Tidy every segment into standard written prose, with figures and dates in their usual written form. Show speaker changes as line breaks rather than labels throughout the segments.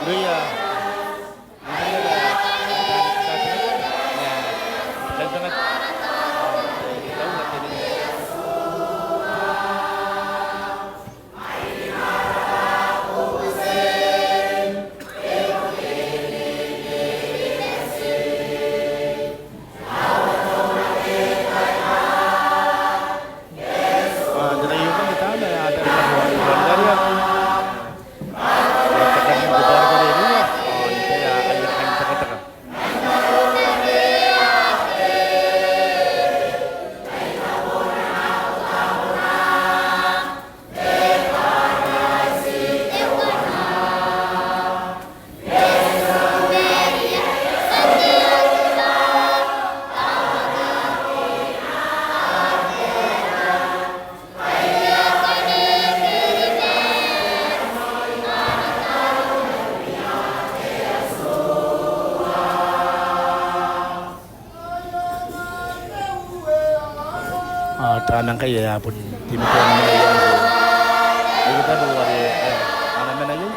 Iya, ini ada Katabuan. Ya, dan banget. Tahu nggak jadi? Dari Riikan kita ada ribuan dari ya. Tekan kita dari ini ya. Oh, ini ya ayah tekan. Tanang kaya pun timutuan na yan. Ay kita dua di ano man na yun?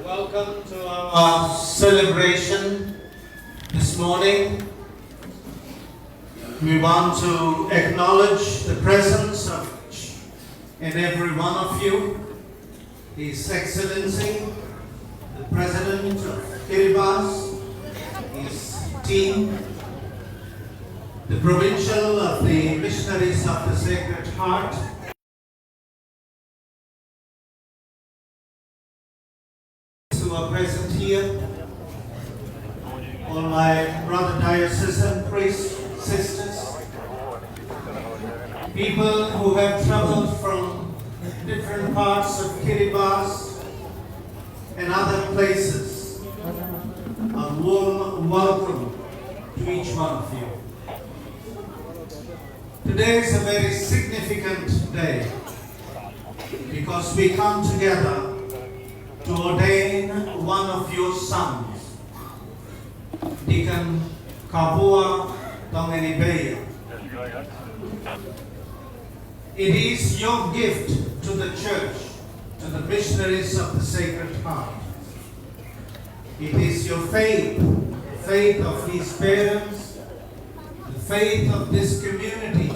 Welcome to our celebration this morning. We want to acknowledge the presence of each and every one of you, His Excellency, the President of Kiribati, his team, the Provincial of the Missionaries of the Sacred Heart, who are present here, all my brother diocesan priests, sisters, people who have traveled from different parts of Kiribati and other places. A warm welcome to each one of you. Today is a very significant day because we come together to ordain one of your sons, Deacon Kabua Tonganibeia. It is your gift to the church, to the missionaries of the Sacred Heart. It is your faith, the faith of these parents, the faith of this community,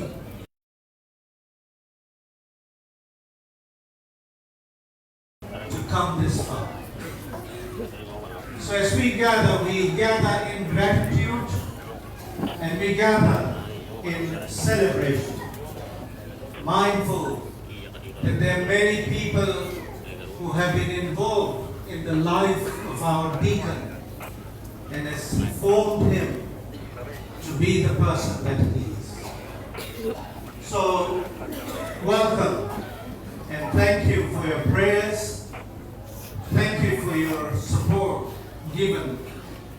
come this far. So as we gather in gratitude and we gather in celebration, mindful that there are many people who have been involved in the life of our deacon and has formed him to be the person that he is. So, welcome and thank you for your prayers. Thank you for your support given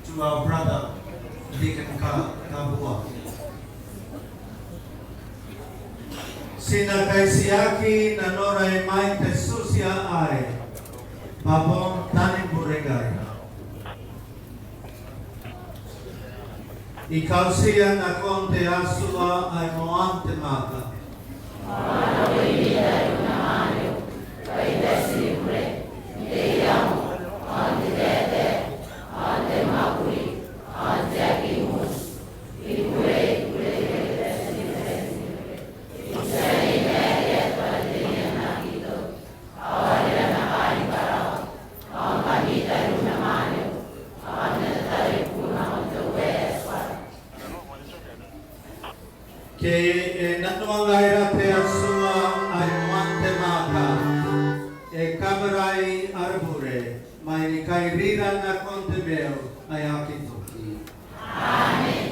to our brother, Deacon Kabua. Sinakaisiaki na noray may tesusia ay papong tanim buregay. Ikaw siya na konte asua ay moante maka. Che natuangaira te asua ay moante maka. Kabaray arbure, may kairiran na kontebeo ay akito. Amen.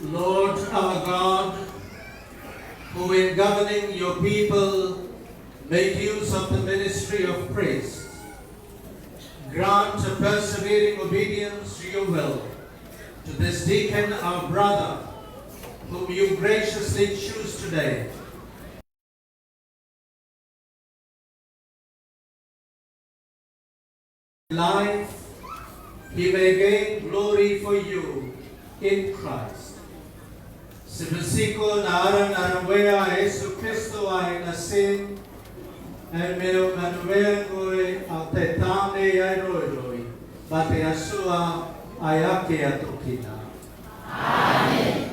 Lord our God, who in governing your people make use of the ministry of praise, grant a persevering obedience to your will to this deacon, our brother, whom you graciously choose today, life, he may gain glory for you in Christ. Sa bersikulo na aran-aranwea Yesu Kristo ay nasin, ay meron nanuwean ko'y ang tetane ay roy-roy, bati asua ay ake atukina.
Amen.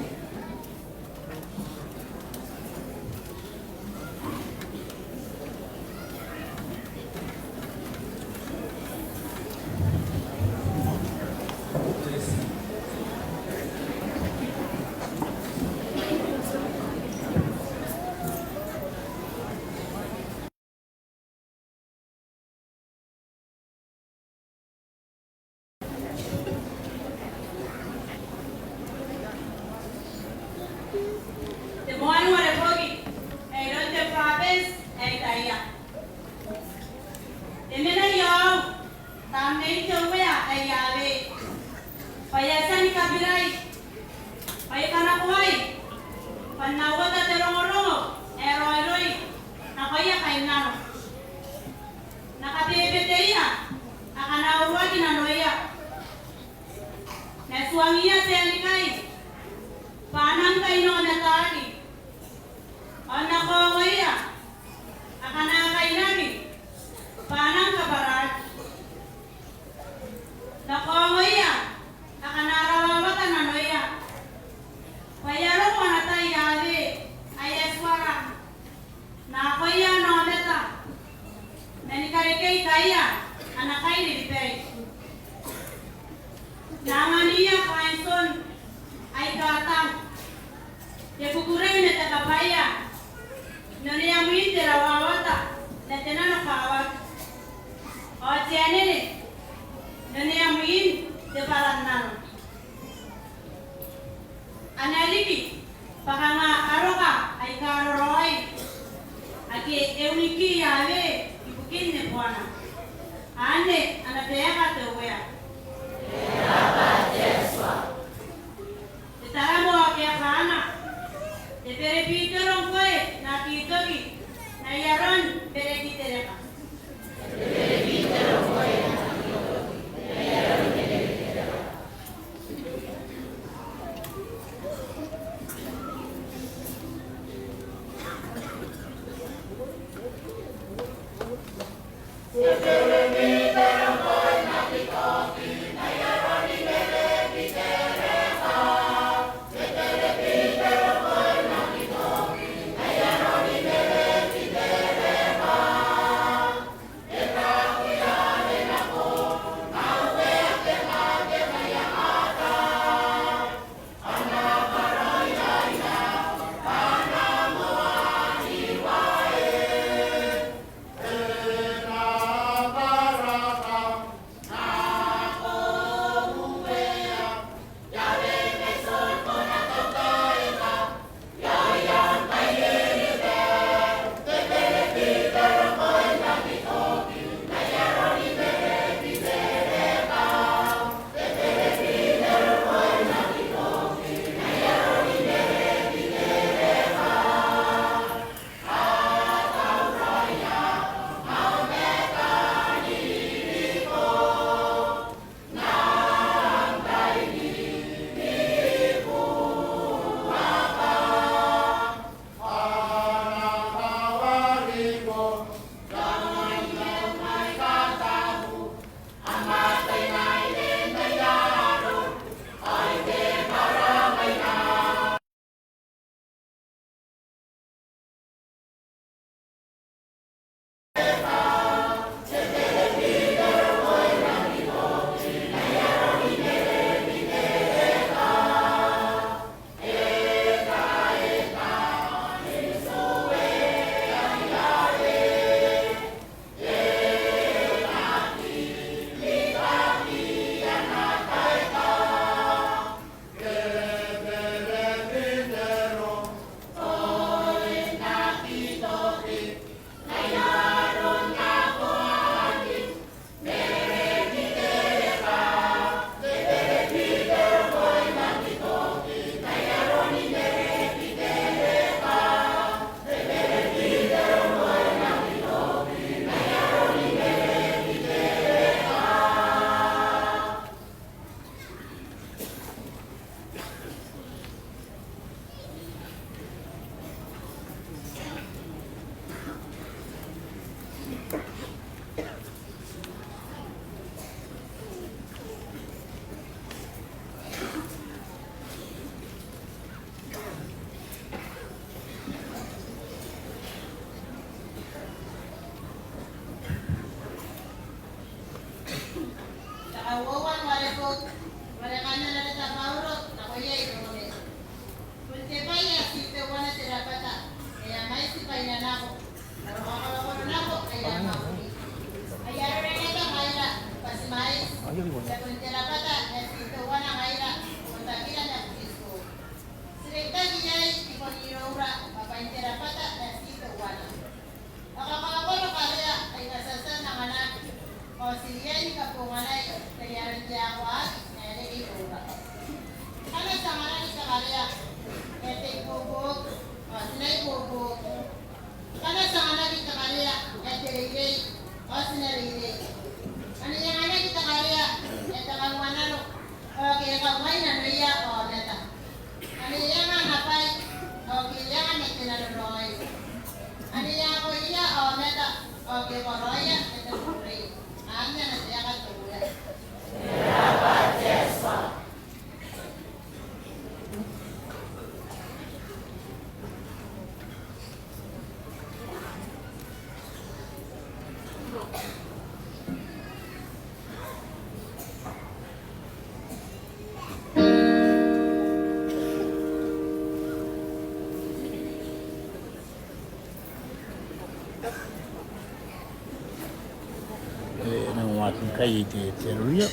kai te ruia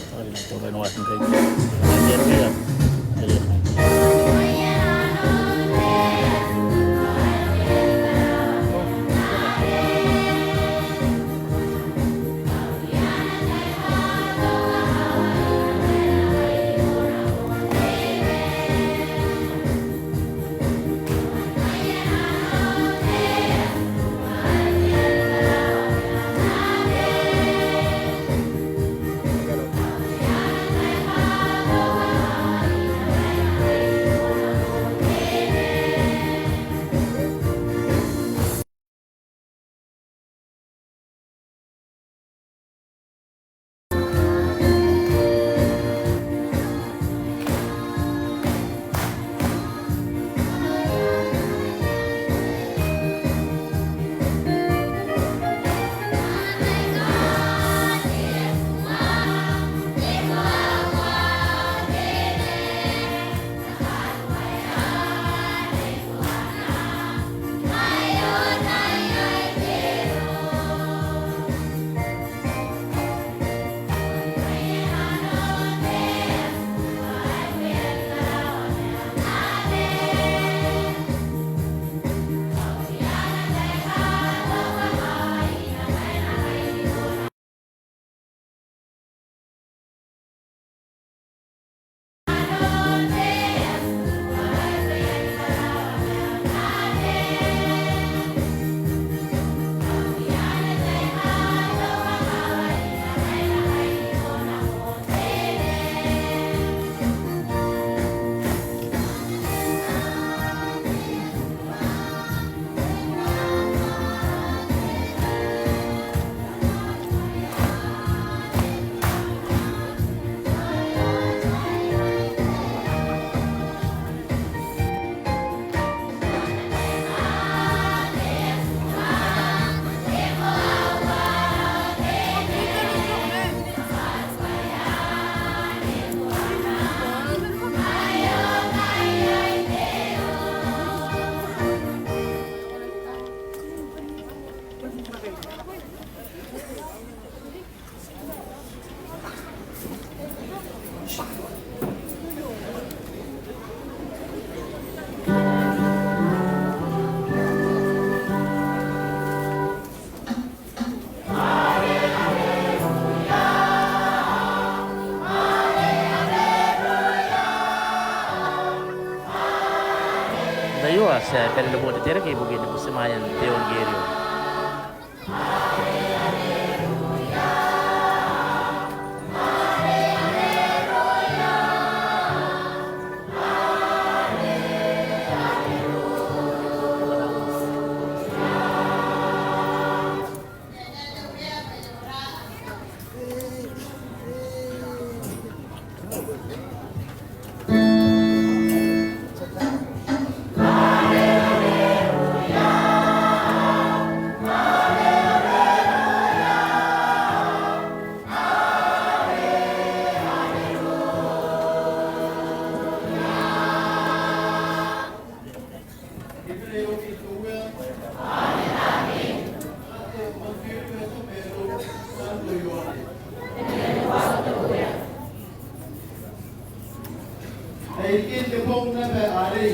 to vai no kai te ruia sa kanilang tira kay bugin mo semayan Tonganibeia.
Riikan ke pong na ba ari?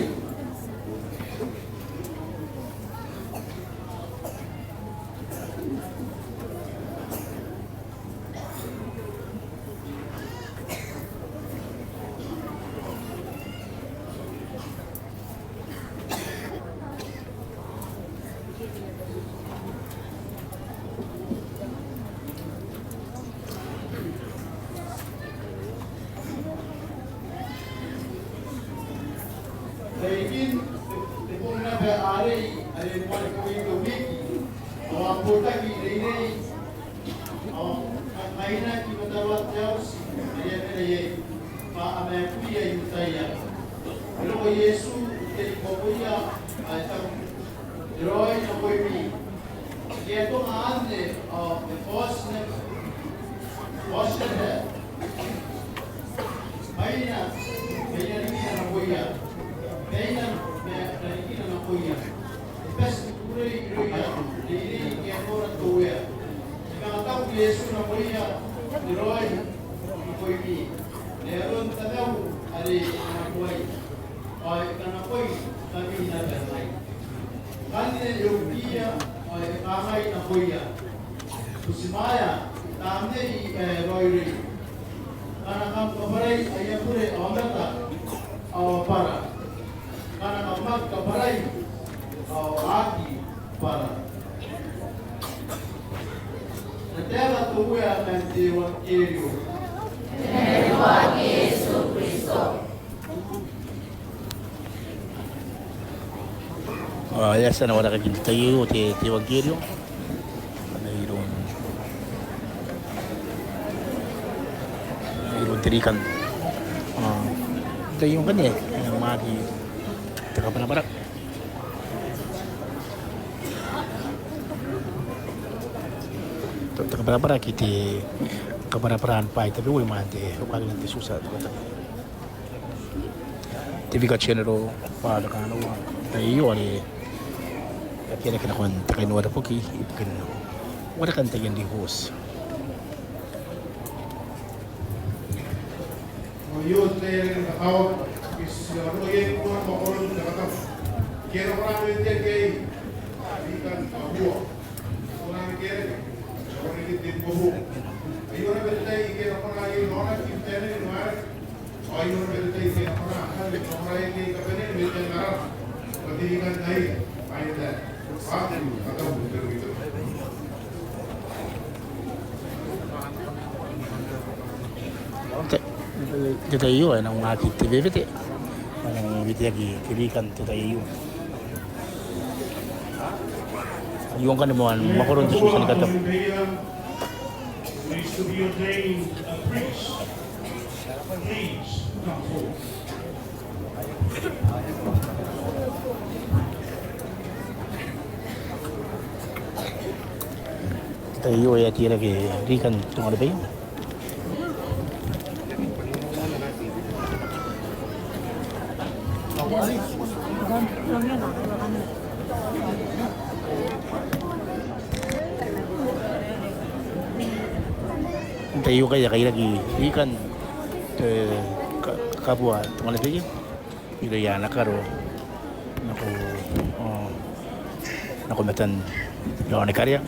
Riikan ke pong na ba ari? Ari mo ko ito wiki. Ang puta ki dini. Ang kaina ki matawat Diyos. Ayan na paamay kuya yutaya. Pero ko Yesu kay ko kuya ay sa Roy na ko mi. Kaya ito nga ane the first na Baina rin na kuya. Baina rin na kuya. Bes kuya dini kaya ko na kuya. Ikaw Yesu na kuya.
Tiroi, Ikoimi, Leon Tanau, Ari Nakoi, Oi Kanakoi, Kami Natanai. Kanine Yogia, Oi Kamai Nakoia, Kusimaya, Tamne Roiri, Kanakam Kabarai, Ayapure, Omata, Para, Kanakamak Kabarai, Aki, Para. Tela tuya nanti wakilio.
Wake Yesu Kristo.
Ya sana wala kagin tayo te wagiryo. Mayroon Riikan. Ito yung kanya yung magi taka panabarak. Taka panabarak iti kabaraparahan pa ito luwi mante ukali nanti susah TV ka channel pa nakano tayo ali kaya kinakon takay nuwada po ki ipikin wala kan tayo di host.
Yun tayo nakakawag is ano yung mga makulong nakatap. Kaya ko namin din kay Riikan Kabua. Ako namin kaya ako namin din buho. Ayun na ba tayo kaya ko na yung nona kimtene yung mga ayun na ba tayo kaya ko na yung kay kapanin may tayo narap. Patihingan tayo. Ayun na. Bakit? Katabuan pero ito.
Tayo ay nang makit TV bete. Ang video gi Riikan tayo. Yung kan mo makoron sa susan katap.
Needs to be ordained a priest. Please come forward.
Tayo ay tira ke Riikan Tonganibeia. Tayo kaya lagi Riikan Kabua Tonganibeia. Ilo yan nakaro nako matan lawan karya.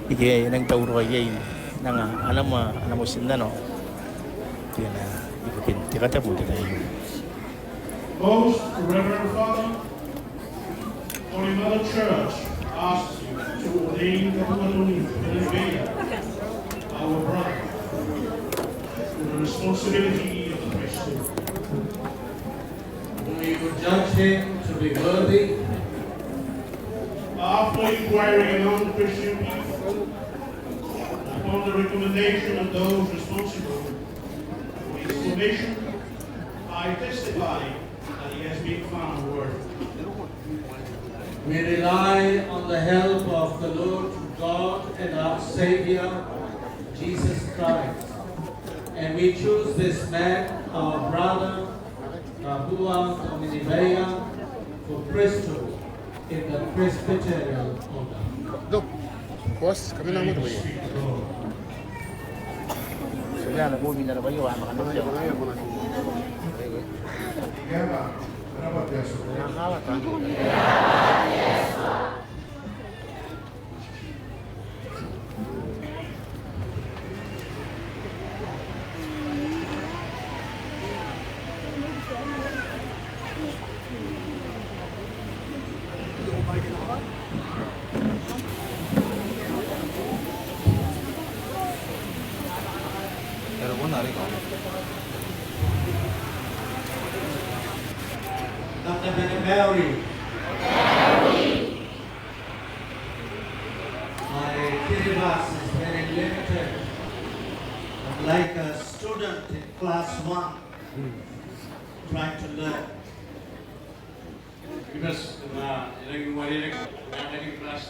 Ike nang tauro ay nang alam mo sinda no. Kaya na ibukin tikatabu tayo.
Most Reverend Father, Holy Mother Church asks you to ordain Tonganibeia, our brother, to the responsibility of the priesthood.
We would judge him to be worthy.
After inquiring among Christian people, upon the recommendation of those responsible for his formation, I testify that he has been found worthy.
We rely on the help of the Lord God and our Savior, Jesus Christ. And we choose this man, our brother, Kabua Tonganibeia, for priesthood in the Presbyterial order.
Dok, boss, kami lang mo ba yun? Sila, nag-movie na ba yun? Makanong siya.
Kenapa dia suka?
Nakakawat, ha?
Dr. Mary. My syllabus is very limited. I'm like a student in class 1 trying to learn.
Because yung marinig natin class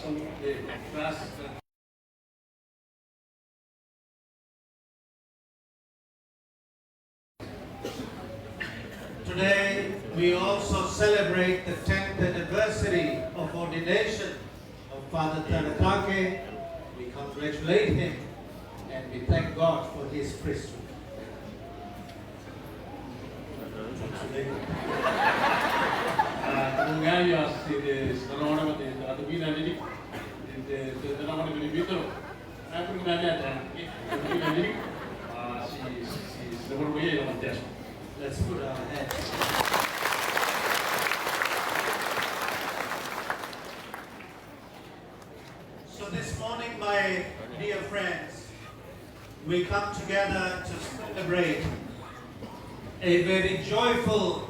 Today we also celebrate the 10th anniversary of ordination of Father Tarakake. We congratulate him and we thank God for his priesthood.
Tonganibeia si Katabuan di Katabuan ini di dalam video aku menanya Katabuan ini si Riikan yang mantas.
Let's put our hands. So this morning, my dear friends, we come together to celebrate a very joyful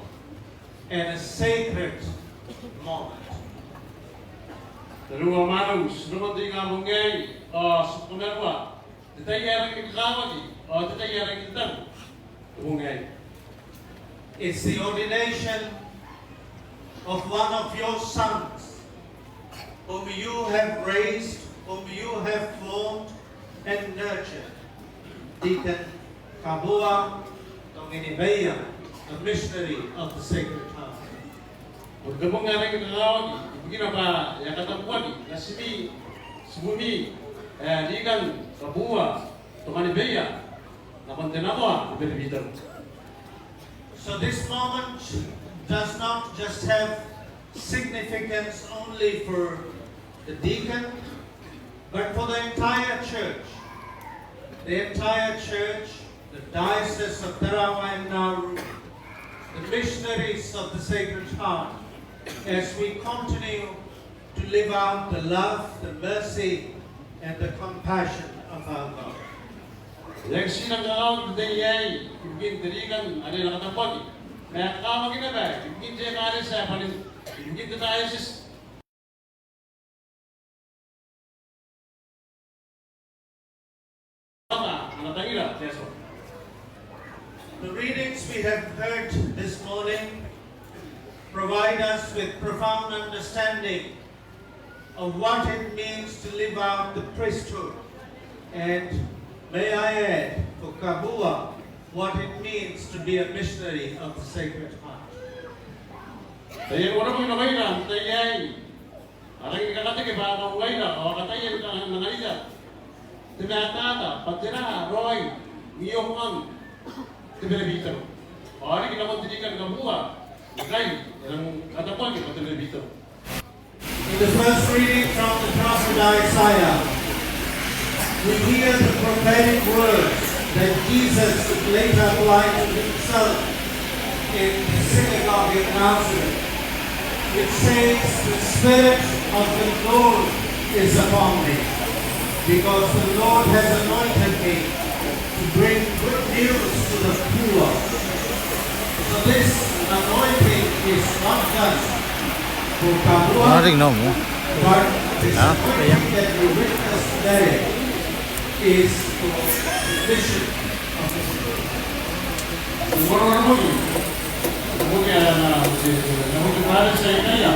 and a sacred moment.
Terus malu, sebelum tinggal mengai, sebenarnya, tetapi yang kita lagi, tetapi yang kita mengai.
It's the ordination of one of your sons, whom you have raised, whom you have formed and nurtured, Deacon Kabua, Tonganibeia, a missionary of the Sacred Heart.
Bergabung dengan kita lagi, begini apa yang Katabuan di sini, sebumi, Riikan, Kabua, Tonganibeia, namun tenaga berbeda.
So this moment does not just have significance only for the deacon, but for the entire church. The entire church, the diocese of Katabuan, the missionaries of the Sacred Heart, as we continue to live out the love, the mercy, and the compassion of our God.
Yang sinang kalau dari mungkin Riikan ada yang Katabuan, nah kalau kita baik, mungkin saya kali saya paling, mungkin kita ISIS.
The readings we have heard this morning provide us with profound understanding of what it means to live out the priesthood, and may I add, for Kabua, what it means to be a missionary of the Sacred Heart.
Saya orang pun namai lah, saya orang yang kata ke bahawa namai lah, orang kata yang namai lah. Ternyata patera Roy Miyong Kabua. Orang yang nama Riikan Kabua, lain yang Katabuan kita Kabua.
In the first reading from the prophet Isaiah, we hear the prophetic words that Jesus would later apply to himself in the synagogue in Nazareth. It says, "The Spirit of the Lord is upon me, because the Lord has anointed me to bring good news to the poor." So this anointing is not just for Kabua, but this anointing that we witness today is for the mission of the world.
Orang mungkin namun kemarin saya tanya,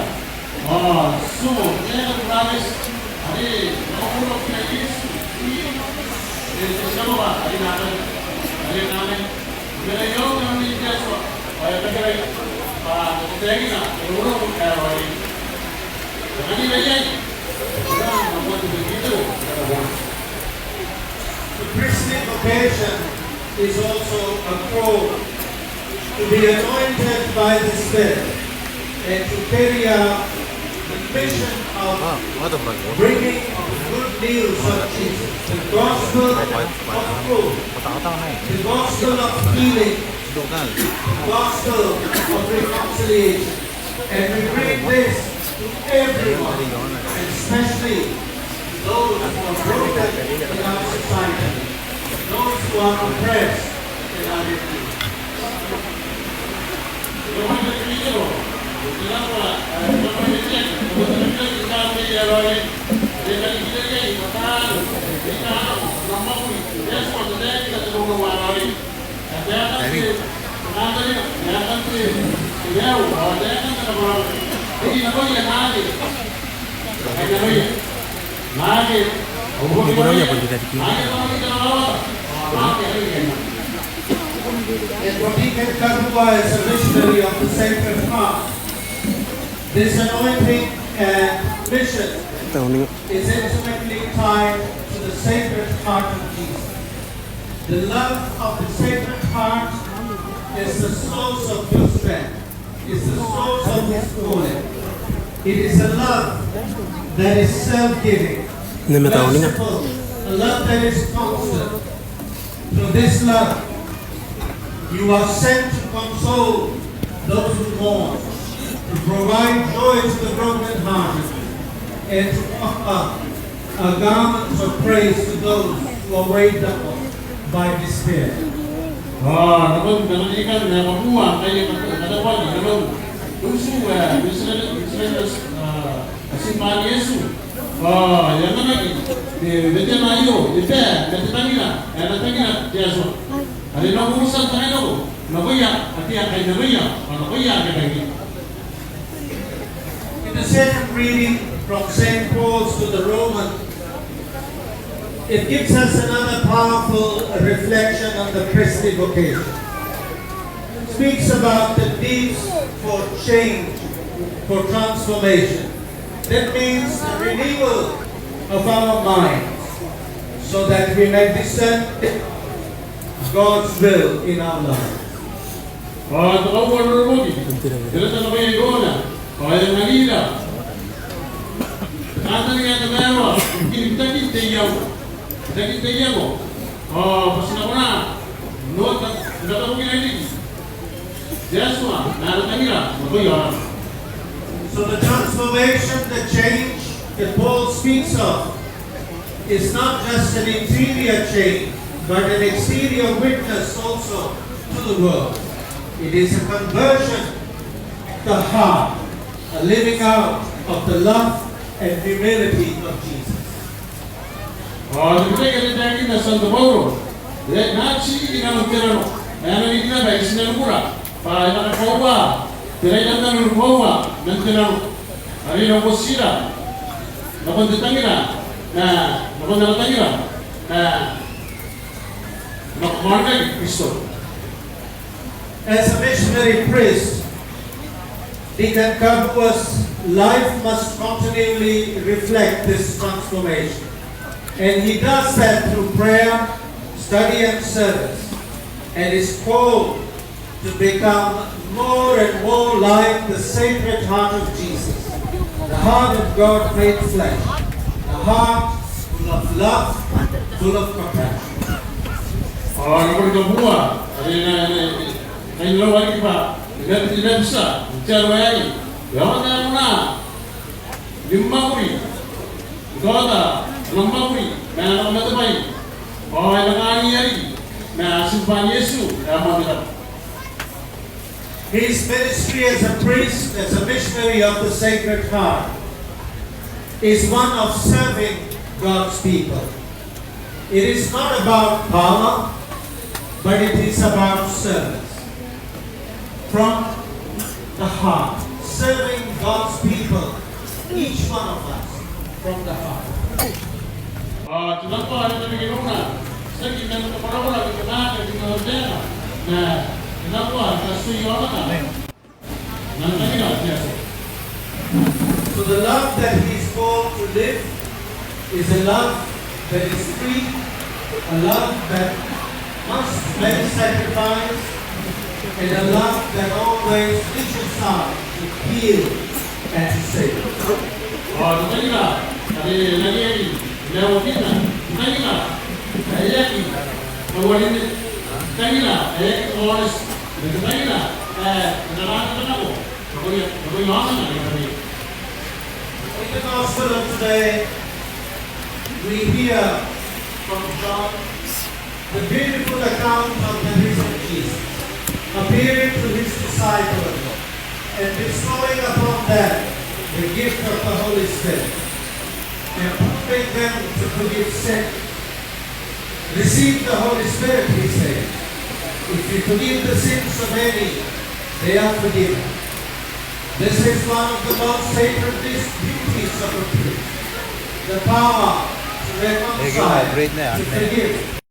semua saya kemarin hari nomor punya Yesus ini siapa hari nama bila yang kami jasa negara negara orang orang ini banyak orang membuat begitu.
The priestly vocation is also a call to be anointed by the Spirit and to carry out the mission of bringing the good news of Jesus, the gospel of hope, the gospel of healing, the gospel of reconciliation. And we bring this to everyone, and especially those who are broken in our society, those who are oppressed in our community. And for Deacon Kabua as a missionary of the Sacred Heart, this anointing and mission is intimately tied to the Sacred Heart of Jesus. The love of the Sacred Heart is the source of your strength, is the source of His calling. It is a love that is self-giving, merciful, a love that is constant. Through this love, you are sent to console those who mourn, to provide joy to the brokenhearted, and to offer a garment of praise to those who are weighed down by despair.
namun dalam ikan Kabua kayak Katabuan namun usu Israel simpan Yesus yang mana di betul ayo di betul tangina dia so ada nak urusan tangan aku nak bayar hati akan namanya nak bayar ke lagi.
In the second reading from St. Paul's to the Romans, it gives us another powerful reflection on the Christian vocation. It speaks about the needs for change, for transformation. That means the renewal of our minds so that we may discern God's will in our lives. So the transformation, the change that Paul speaks of is not just an interior change, but an exterior witness also to the world. It is a conversion of the heart, a living out of the love and humility of Jesus. As a missionary priest, Deacon Kabua's life must continually reflect this transformation. And he does that through prayer, study and service, and is called to become more and more like the Sacred Heart of Jesus, the heart of God made flesh, the heart full of love, full of compassion. His ministry as a priest, as a missionary of the Sacred Heart, is one of serving God's people. It is not about power, but it is about service. From the heart, serving God's people, each one of us, from the heart. So the love that he is called to live is a love that is free, a love that must make sacrifice, and a love that always reaches out to heal and to save. In the Gospel of today, we hear from John the beautiful account of the risen Jesus, appearing to his disciples and bestowing upon them the gift of the Holy Spirit, empowering them to forgive sin. Receive the Holy Spirit, he said. If you forgive the sins of any, they are forgiven. This is one of the most sacred beauties of a priest, the power to reconcile, to forgive.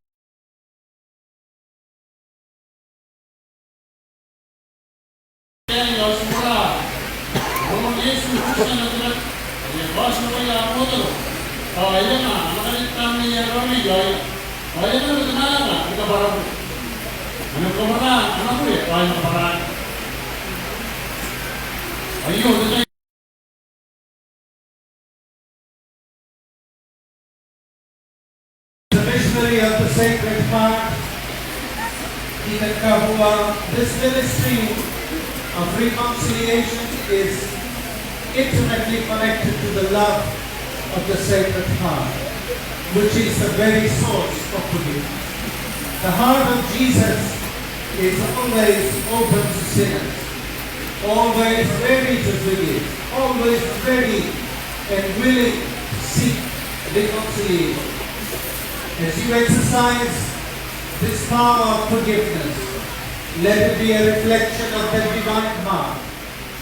Kaya na bersama na kita barang. Anak kemana? Anak tu ya, kaya nak barang. Ayo kita.
The missionary of the Sacred Heart in Kabua, this ministry of reconciliation is intimately connected to the love of the Sacred Heart, which is the very source of forgiveness. The heart of Jesus is always open to sinners, always ready to forgive, always ready and willing to seek reconciliation. As you exercise this power of forgiveness, let it be a reflection of that divine heart,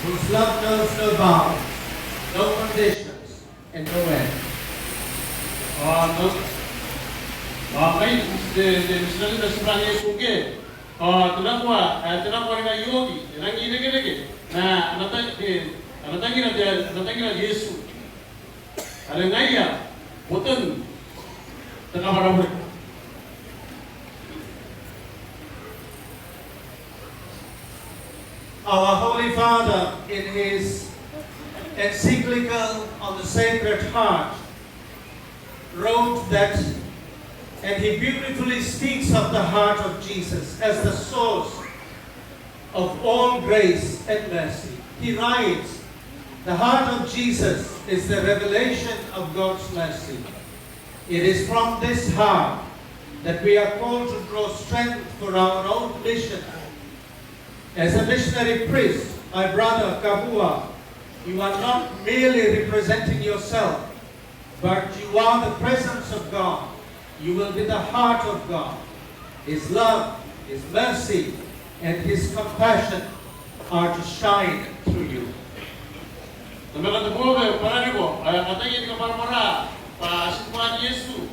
whose love knows no bounds, no conditions, and no end.
Ngayon, misalnya dah sebenarnya suke, tenakwa dengan yogi, yang ini. Nah, natanya Yesus. Ada ngaya, boten tengah barang.
Our Holy Father, in his encyclical on the Sacred Heart, wrote that, and he beautifully speaks of the heart of Jesus as the source of all grace and mercy. He writes, the heart of Jesus is the revelation of God's mercy. It is from this heart that we are called to draw strength for our own mission. As a missionary priest, my brother Kabua, you are not merely representing yourself, but you are the presence of God. You will be the heart of God. His love, His mercy, and His compassion are to shine through you.
Katabuan, katanya di kamar Pak Simpan Yesus,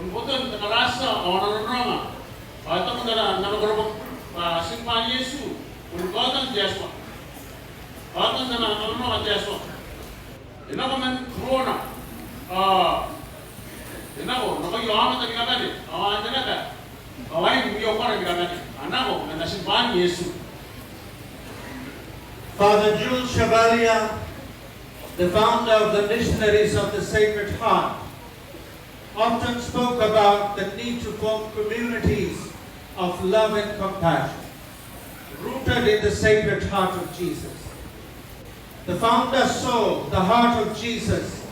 unbotan terasa orang orang, atau mungkin nama berapa Pak Simpan Yesus, unbotan jasa, atau nama orang jasa. Ini komen corona, ini nama yang tadi kata ni, awak ada kata, awak ini orang kata ni, anak nama Simpan Yesus.
Father Jules Chevalier, the founder of the Missionaries of the Sacred Heart, often spoke about the need to form communities of love and compassion, rooted in the Sacred Heart of Jesus. The founder saw the heart of Jesus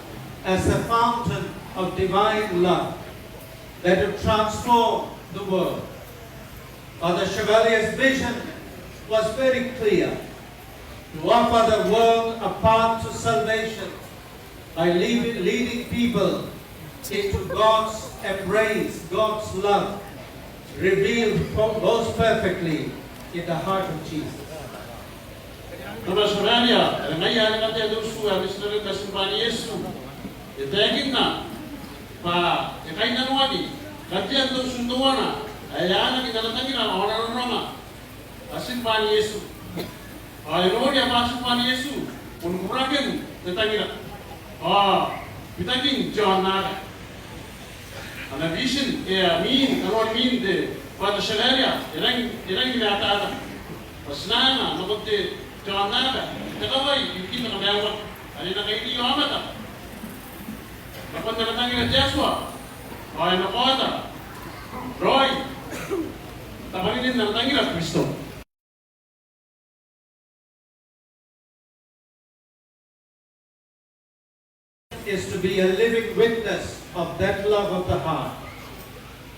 as the fountain of divine love that would transform the world. Father Chevalier's vision was very clear: to offer the world a path to salvation by leading people into God's embrace, God's love, revealed most perfectly in the heart of Jesus.
Nama Somalia, ngaya nak kata itu suara misalnya Simpan Yesus. Itakin na, pa, ikain na nuadi, katian tu sunduana, ayana kita datang kita orang Roma, Simpan Yesus. Ayano dia masuk Simpan Yesus, pun kurangin datang kita. Kita king John na. Ana vision, kalau mean de, pada Somalia, orang kita ada. Pasnana, nakote John na. Tekawai, kita nak bayar. Ada nak ini amat. Dapat datang kita Joshua, ayano kota, Roy. Tapi ini datang kita Kristo.
Is to be a living witness of that love of the heart.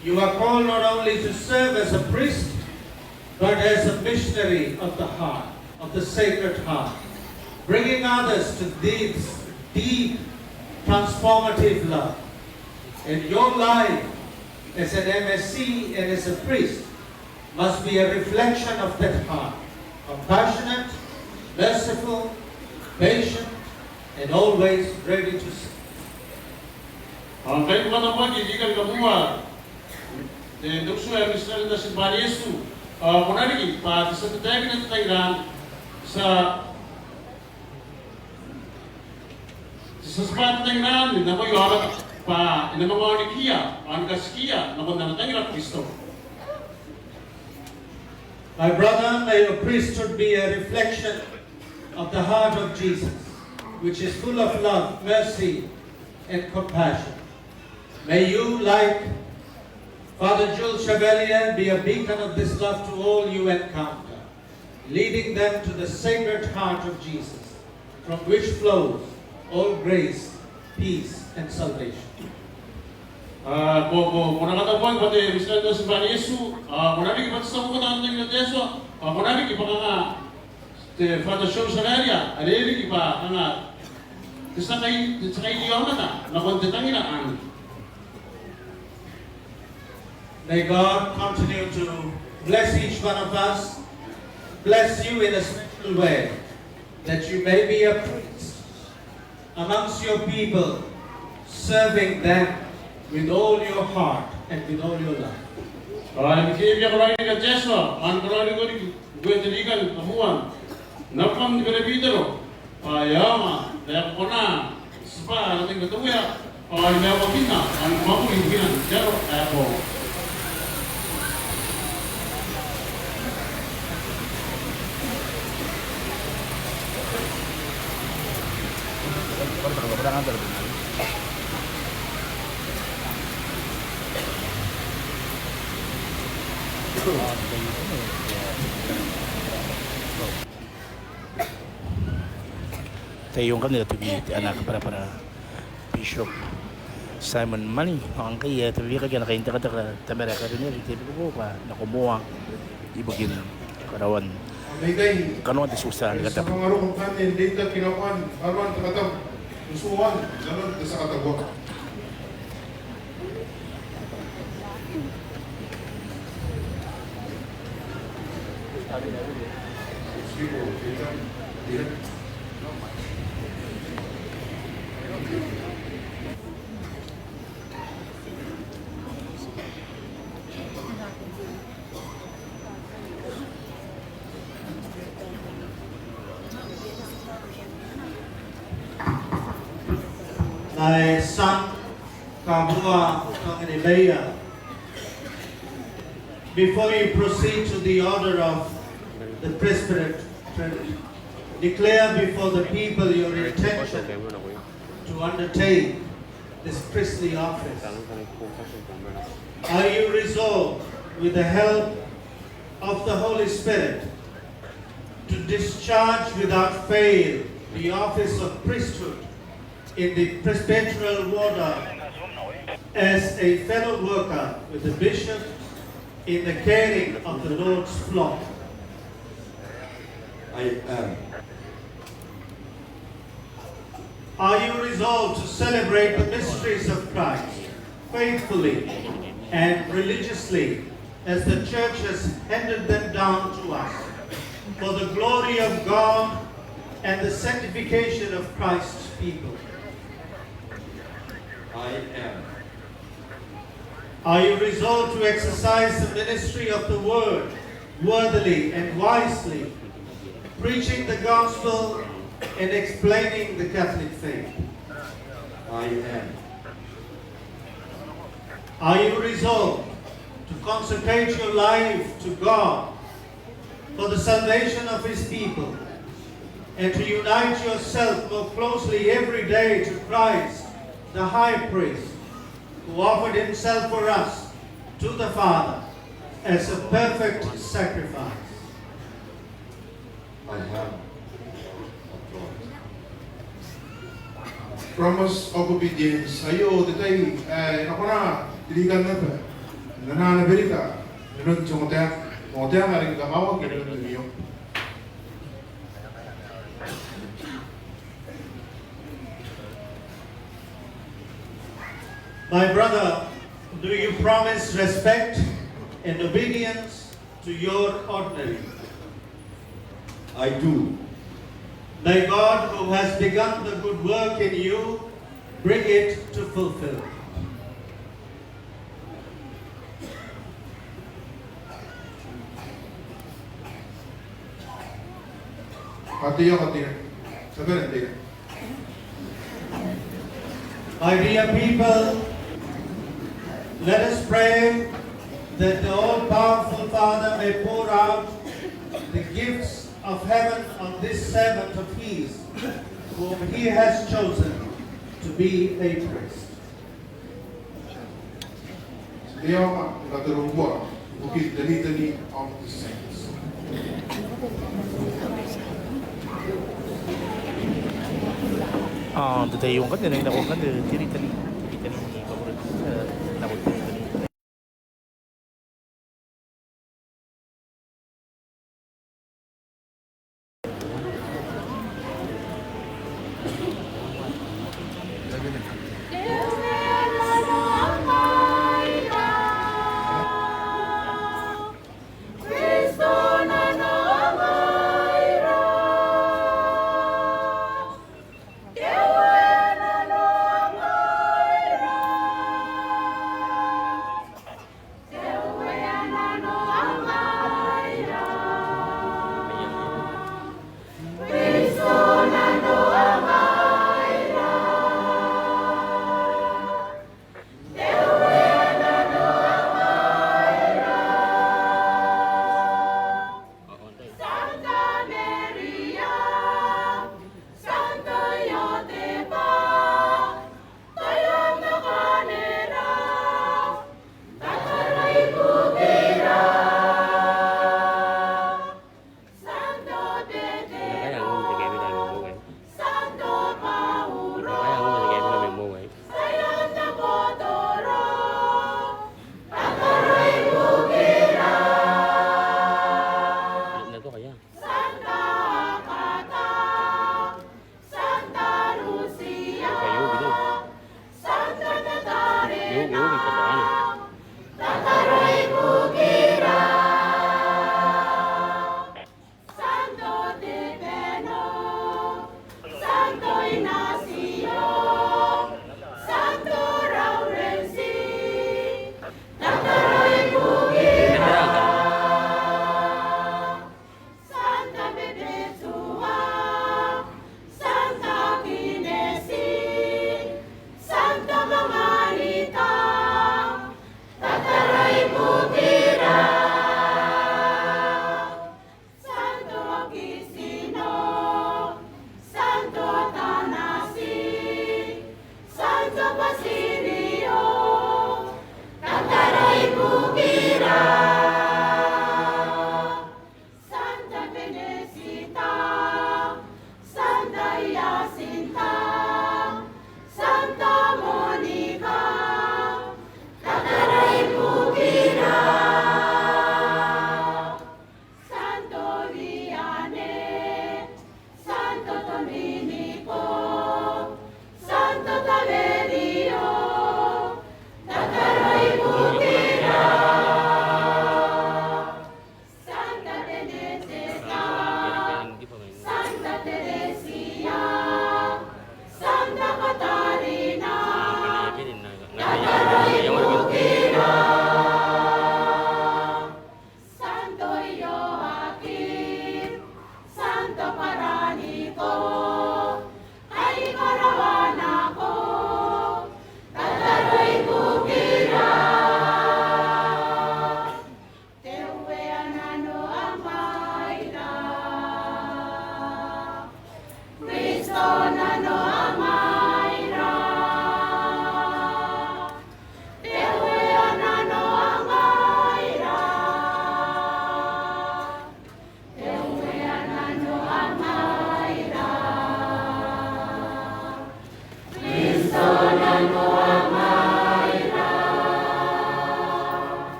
You are called not only to serve as a priest, but as a missionary of the heart, of the Sacred Heart, bringing others to this deep, transformative love. And your life as an MSC and as a priest must be a reflection of that heart, compassionate, merciful, patient, and always ready to serve.
Kahit mga Riikan Kabua, dukso ay misalnya Simpan Yesus, punari pa sa tatay na tatayran sa sesuatu yang lain, nama Yohanes, pa inamangonikia ang kaskia na kundanatangila Kristo.
My brother, may your priesthood be a reflection of the heart of Jesus, which is full of love, mercy, and compassion. May you, like Father Jules Chevalier, be a beacon of this love to all you encounter, leading them to the sacred heart of Jesus, from which flows all grace, peace, and salvation.
Muna Katabuan pati Bisnando si Bani Yesu, muna rin ipat sa mga tanong ng Yesu, muna rin ipa nga Father Jules Chevalier, rin ipa nga sa kay Diyon na kontetangin ang.
May God continue to bless each one of us, bless you in a special way, that you may be a priest amongst your people, serving them with all your heart and with all your life.
Kaya ko lang yung Yesu, ang kalari ko rin, Riikan, Katabuan, napam di Pilipitero, ayaw dahil ko na, sa ating katuya, ay may wakil na, ang makuliginan, pero ako.
Tayong kanila tubi anak para Bishop Simon Mani ang kaya tubi kagyan nakainta ka tamera ka rin yung tibi ko pa nakumuha ibagin karawan kanuan disusa
Sa mga rukong kanin, dito kinakuan, karuan takatab, usuhan, ganun sa Katabuan.
My son, Kabua, Tonganibeia, before you proceed to the order of the presbyterate, declare before the people your intention to undertake this priestly office. Are you resolved, with the help of the Holy Spirit, to discharge without fail the office of priesthood in the presbyteral order as a fellow worker with the bishop in the caring of the Lord's flock?
I am.
Are you resolved to celebrate the mysteries of Christ faithfully and religiously as the Church has handed them down to us, for the glory of God and the sanctification of Christ's people?
I am.
Are you resolved to exercise the ministry of the Word worthily and wisely, preaching the gospel and explaining the Catholic faith?
I am.
Are you resolved to consecrate your life to God for the salvation of His people, and to unite yourself more closely every day to Christ, the High Priest, who offered Himself for us to the Father as a perfect sacrifice?
I have.
Promise of obedience. Ayo, detay, ako na, diligan na ba? Nananabili ka. Ganun sa ngotea nga rin kakawag, ganun niyo.
My brother, do you promise respect and obedience to your ordinary?
I do.
May God, who has begun the good work in you, bring it to fulfill.
Katiya. Sabi rin,
My dear people, let us pray that the all-powerful Father may pour out the gifts of heaven on this servant of his, whom he has chosen to be a priest.
Leo Katarumwa, Bukit the Litany of the Saints.
Datayong kan din ako kan tiri-tiri ni paborito ako tiri-tiri.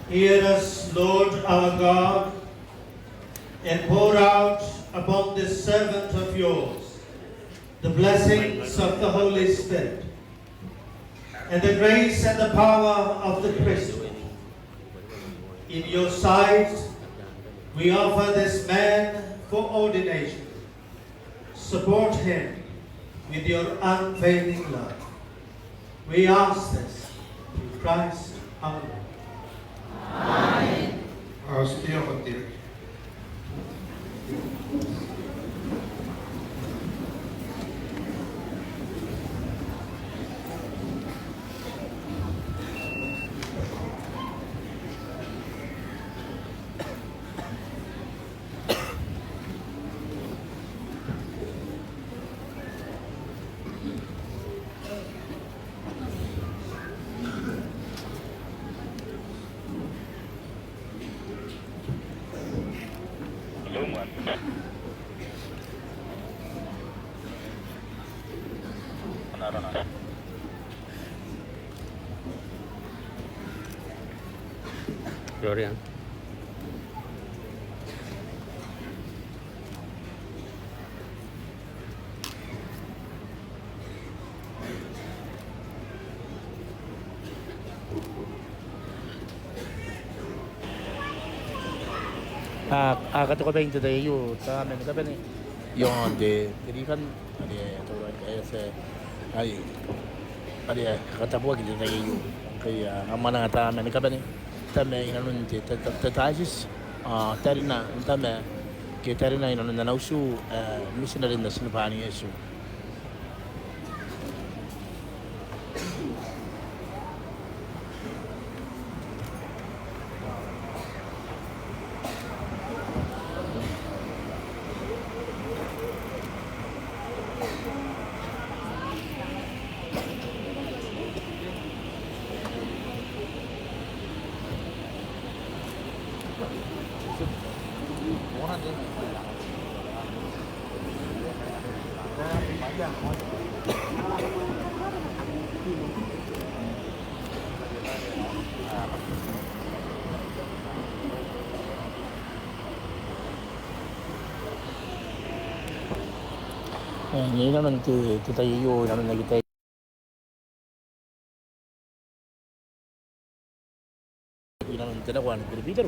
Hear us, Lord our God, and pour out upon this servant of yours the blessings of the Holy Spirit, and the grace and the power of the priesthood. In your sight, we offer this man for ordination. Support him with your unfailing love. We ask this through Christ our Lord.
Setiap penting.
Florian.
Katakutan itu dari you, sama mereka ni. Yang de Riikan, ada orang ada Katabuan gitu dari you. Kaya amanah kata mereka ni. Tama inanun tatajis tarina tama ke tarina inanun nausu missionary na sinupani Yesu. Ini naman tayo naman nagitay. Naman tinakuan berbeda.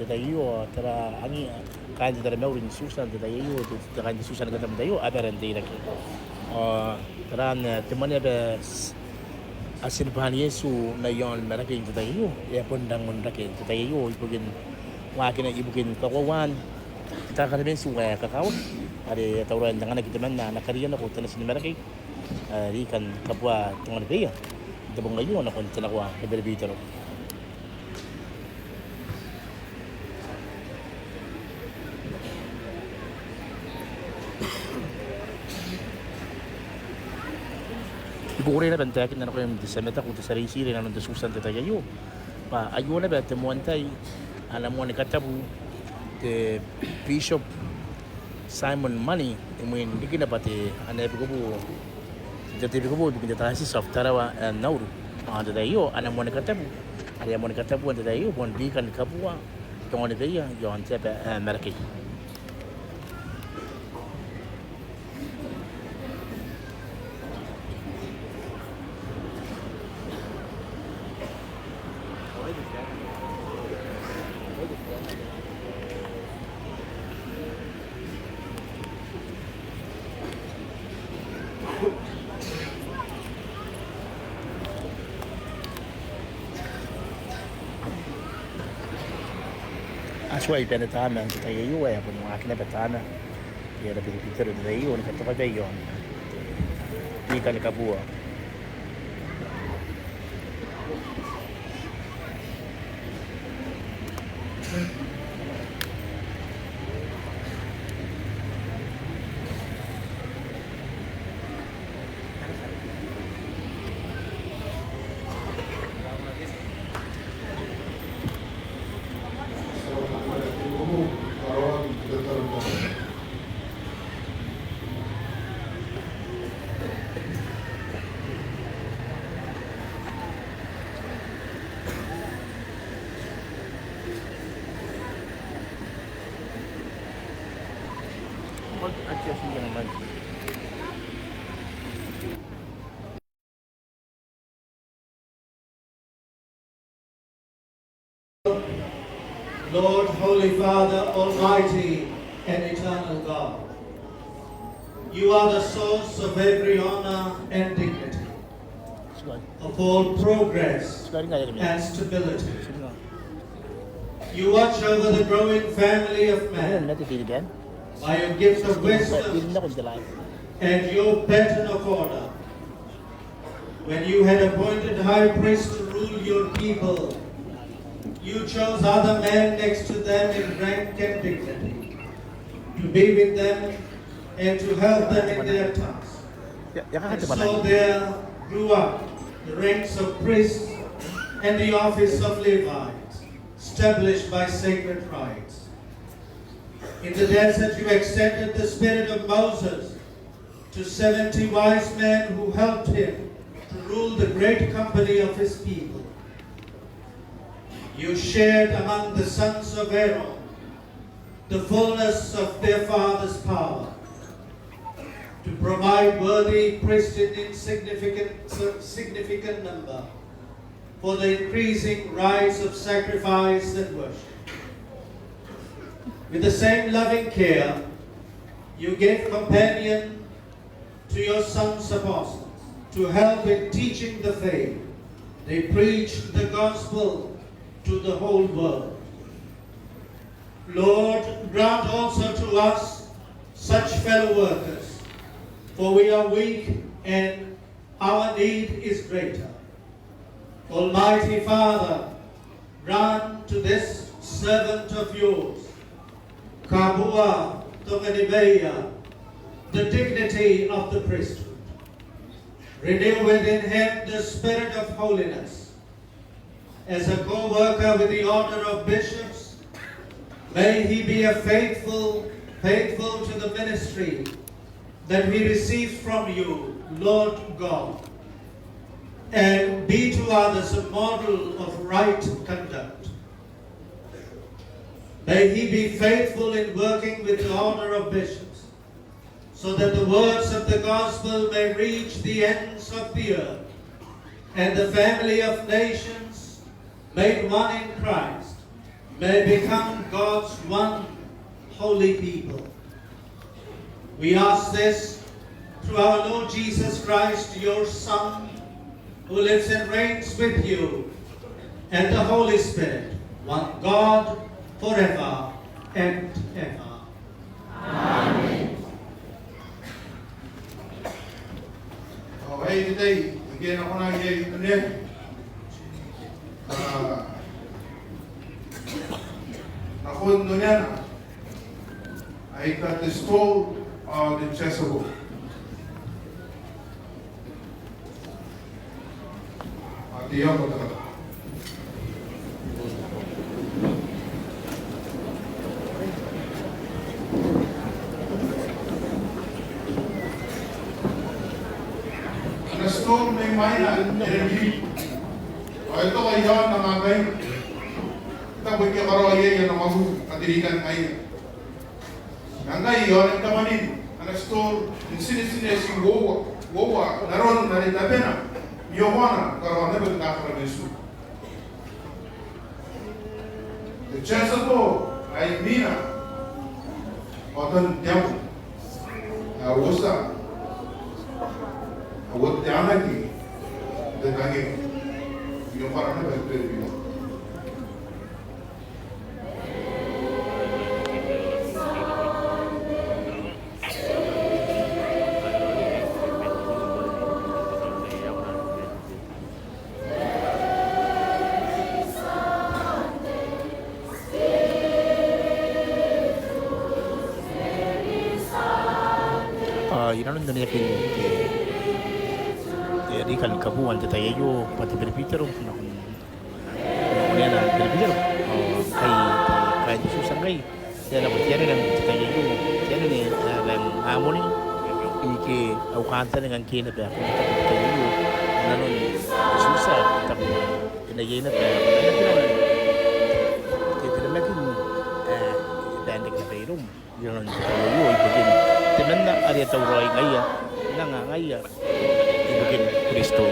Tayo tara ani kan tara maurin susan tayo tara di susan kata tayo abaran tayo lagi. Tara teman ada asin bahan Yesu na yon Marakei tayo ya pondang Marakei tayo ibugin wakin ibugin Katabuan kita kan ben suwa kakao ada tauran dengan kita mana nakarian ako tanas ni Marakei Riikan Kabua Tonganibeia dabong ngayon ako tinakwa berbeda. Ibu ko rin na bantakin na ako yung disameta kung tasarisi rin naman dasusan tatayo. Ayo na ba temuan tayo alam mo ni Katabu the Bishop Simon Money imuin hindi kinapati anabi ko po bikin tatasi soft tarawa nauru tatayo alam mo ni Katabu alam mo ni Katabu tatayo bon Riikan Kabua Tonganibeia yon tepe Marakei. Aswai penetana tayo ya pun akhirnya petana ya lebih pintar dari you ni kata bayo Riikan Kabua.
Lord, Holy Father, Almighty and eternal God, you are the source of every honor and dignity, of all progress and stability. You watch over the growing family of man by your gift of wisdom and your pattern of order. When you had appointed high priests to rule your people, you chose other men next to them in rank and dignity, to be with them and to help them in their tasks. And so there grew up the ranks of priests and the office of Levites, established by sacred rites. In the desert you extended the spirit of Moses to 70 wise men who helped him to rule the great company of his people. You shared among the sons of Aaron the fullness of their father's power to provide worthy priests in significant number for the increasing rise of sacrifice and worship. With the same loving care, you gave companion to your sons apostles to help in teaching the faith. They preached the gospel to the whole world. Lord, grant also to us such fellow workers, for we are weak and our need is greater. Almighty Father, grant to this servant of yours, Kabua, Tonganibeia, the dignity of the priesthood. Renew within him the spirit of holiness. As a co-worker with the order of bishops, may he be a faithful to the ministry that he receives from you, Lord God, and be to others a model of right conduct. May he be faithful in working with the order of bishops, so that the words of the gospel may reach the ends of the earth, and the family of nations, made one in Christ, may become God's one holy people. We ask this through our Lord Jesus Christ, your Son, who lives and reigns with you, and the Holy Spirit, one God, forever and ever.
Amen.
Okay, today, again ako na i-connect. Ako nun yan, ay katestol the Chesapeake. At iyan ko talaga. Nastol may mainan, energy. O ito kayo namagay. Kita buhay ka karoye yan ang magu, katirikan kayo. Nangay yun ang kamanin. Nastol, sinisinisin wowa, naron naritapena. Yohana, karoon na magkakarabisu. The Chesapeake ay mina. Oton diyaw. Awusa. Awut diyanagi. Dagagi. Yung parang na bagay.
Inanon na niya Riikan Kabua ang tatayo pati berpitero na kung niya na berpitero kay Jesus ang kay yan ang tiyan ng tatayo tiyan ni ang amo ni iki au kanta dengan kina ba kung tatayo nanon Jesus tapi pinayay na ba kita lagi dandig na pairom yun ang tatayo ibigin tenan na area tawroy ngaya nga ngaya ibigin Kristo.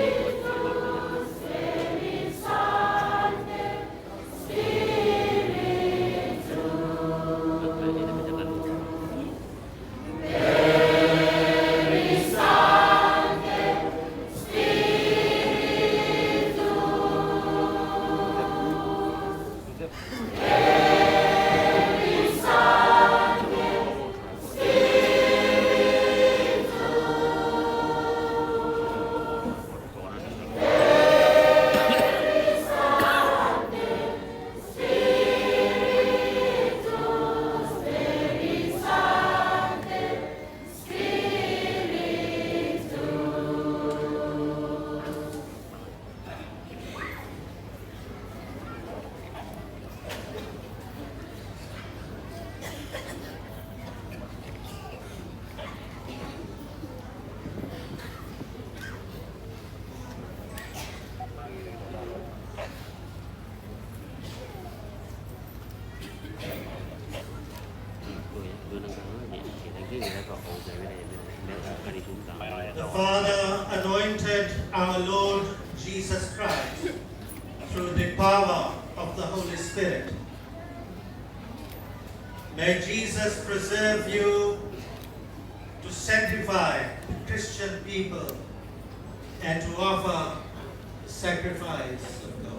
through the power of the Holy Spirit. May Jesus preserve you to sanctify the Christian people and to offer the sacrifice of God.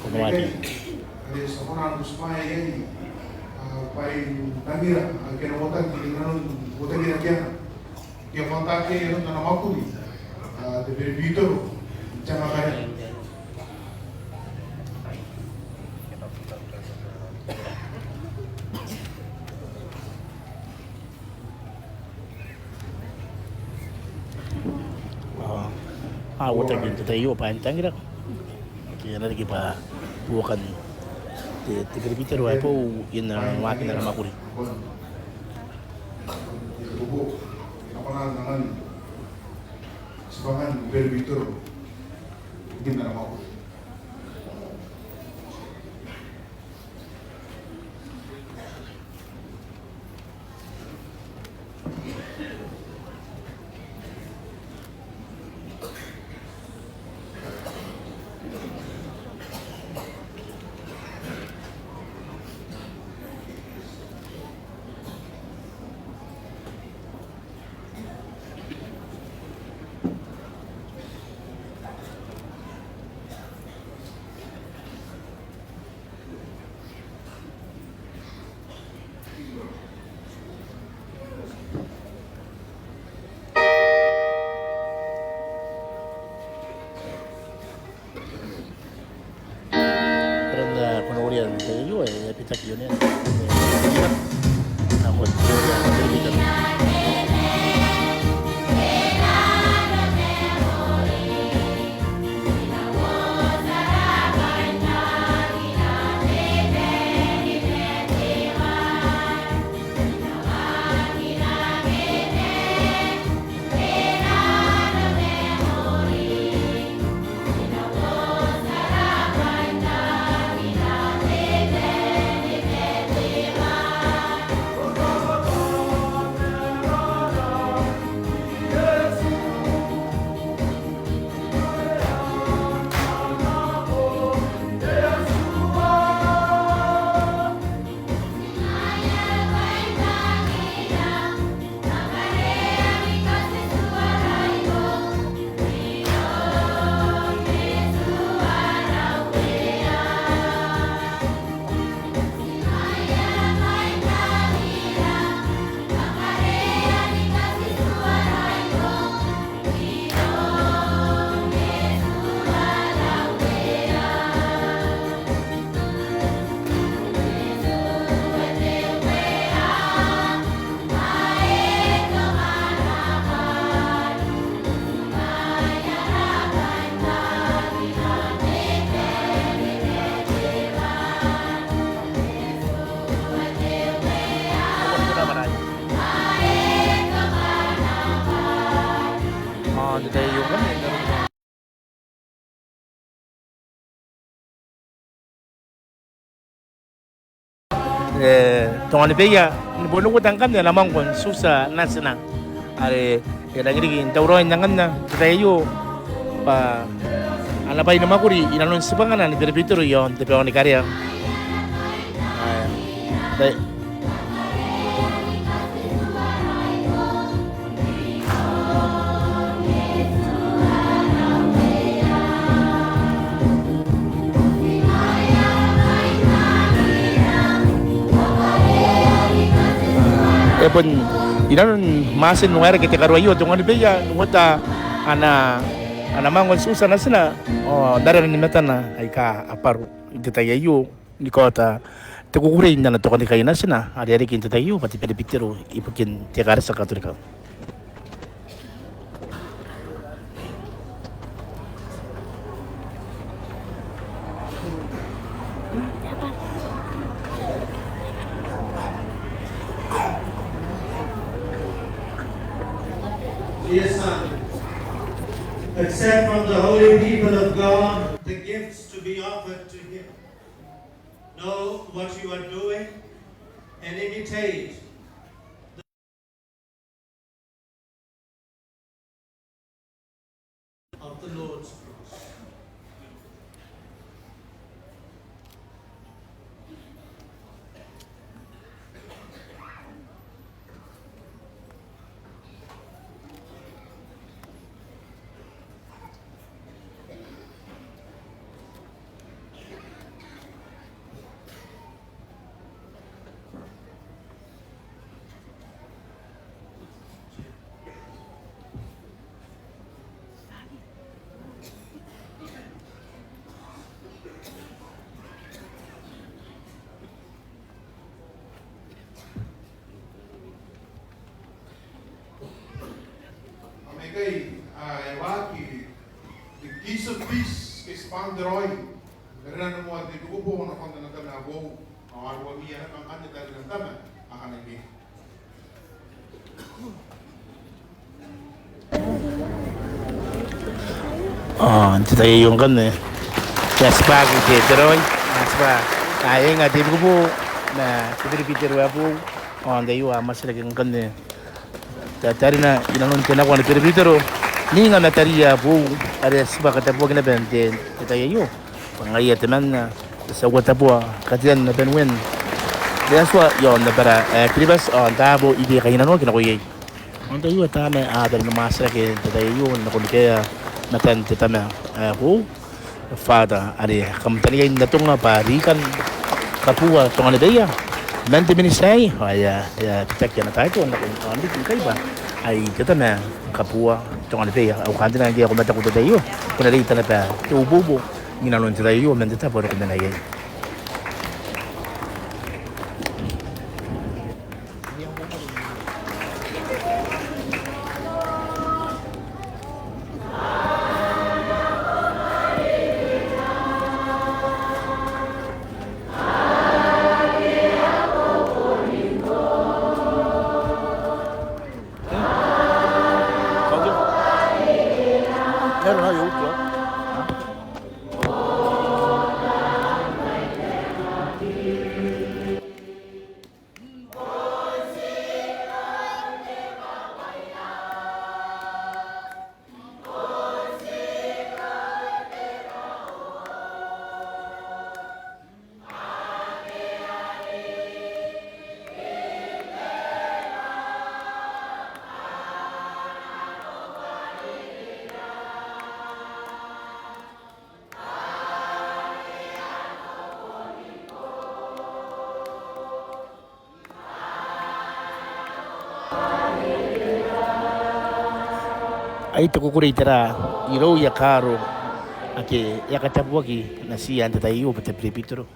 Kumawati.
Ada seorang usmai yang pai nagira kena wotan di nanon wotan di nakia dia kontak ke yang nama aku ni de berbito jangan kare
Wata ginto tayo pa ang tangira. Kaya na lagi pa buwakan Tiga-tiga ruai po in makina na makuri.
Bubu, apa dengan sebagian berbito di mana mau.
Tonganibeia, bolong utang kan na lamang kon susa nasina. are lagi tauro nangan na tayo pa ana pa ina makuri inanon sipanganan ni Pitero yon te peon karya ay Epon inanon masin nuera kita karuayo Tonganibeia nuota ana mangon susa na sina dara ni meta na ay ka aparu detayayo ni kota tekukure na to kan kay na sina ari kin detayayo pati Pitero ipukin tiara sa katolika
Dear son, accept from the holy people of God the gifts to be offered to Him. Know what you are doing and imitate of the Lord's cross.
Marakei, Waki, the geese of peace is Panderoy. Meron mo at ikupo na kung natanabo, ang arwamiya ng kanit at ng tama, ang kanibig.
Kita yung kan eh Jaspa Pitero Jaspa ay nga di ko na Pitero po dayo mas lagi kan eh tari na inanon kena ko na Pitero ni nga nataria po are sba Katabuan na benten kita yo pangaya teman na sa Katabuan katian na benwen deswa yon na para kribas tabo ide kainan no kinakoy on tayo tama adal na mas lagi kita yo na kulikaya matan titama ho fada ari kamtaniya natunga pa Riikan Kabua Tonganibeia mente minisay ya titakya na tayo na kung ano kay ba ay titama Kabua Tonganibeia au kantina ngia ko mata ko tayo kuna rita na pa tububo ginalon tayo mente ta por kana nay Meron na yung ulo. Ay tukukure itara iro ya karo ake ya Katabuan ki nasi anta tayo pete Pitero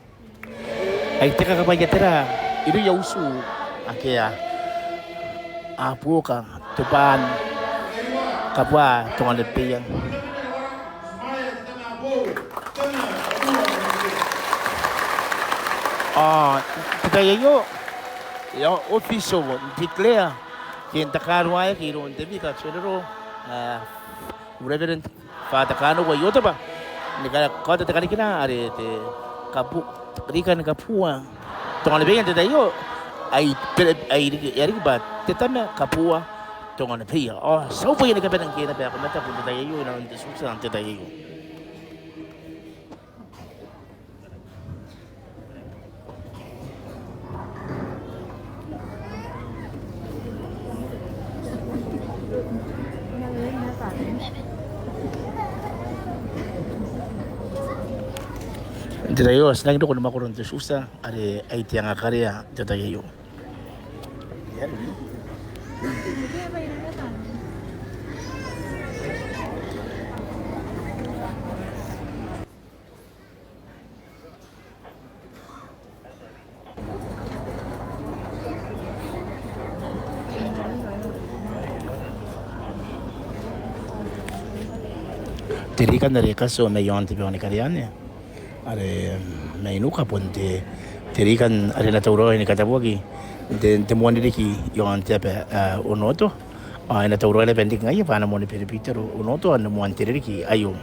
ay teka kapaya tera iro ya usu ake ya apuka tupan Kabua Tonganibeia kita yo ya official declare kita karuaya kiro ndebita chero Reverend Father Kano wa yota ba nika kota tekani kina are te Riikan Kabua Tonganibeia te tayo ay yari ba te tama Kabua Tonganibeia. Oh, so pa yun nagkape ng kina pa ako mata kung tayo yun ang susa ang tayo yun. Tayo, senang itu kalau makurun tu susah. Ada IT yang akarya tayo yun. Riikan dari kaso may yon tipe ni karyanya. Are may nuka ponte Riikan are na tauro ni Katabuan de muan diki yon tipe unoto. Ay na tauro le pendik ngai pa na mo ni Peter unoto an muan tiriki ayo.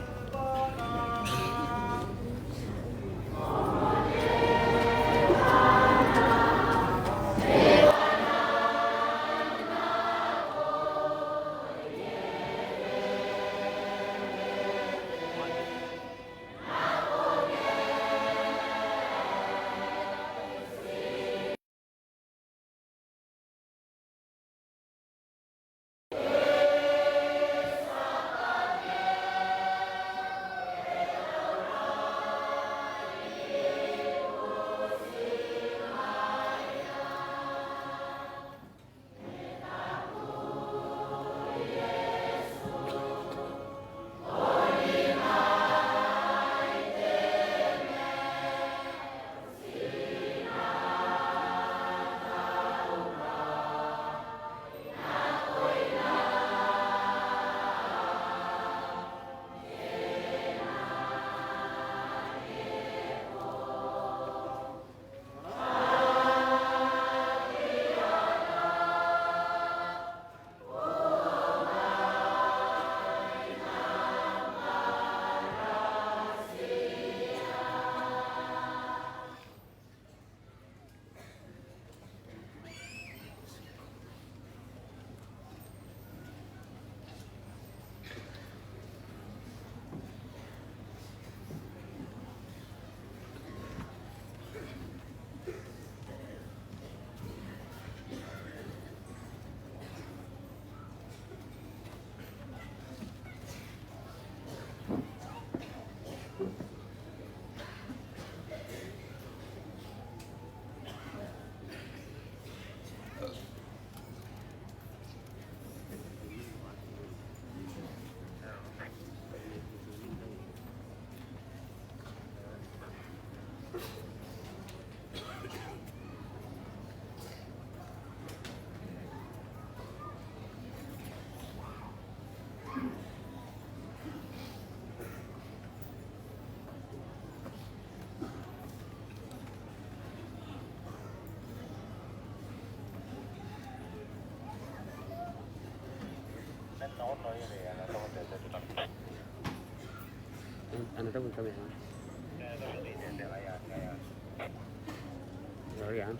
Ano daw kami ha? Ayan.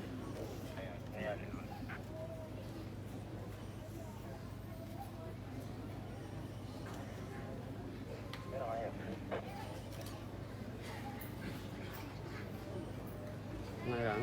Ngayon.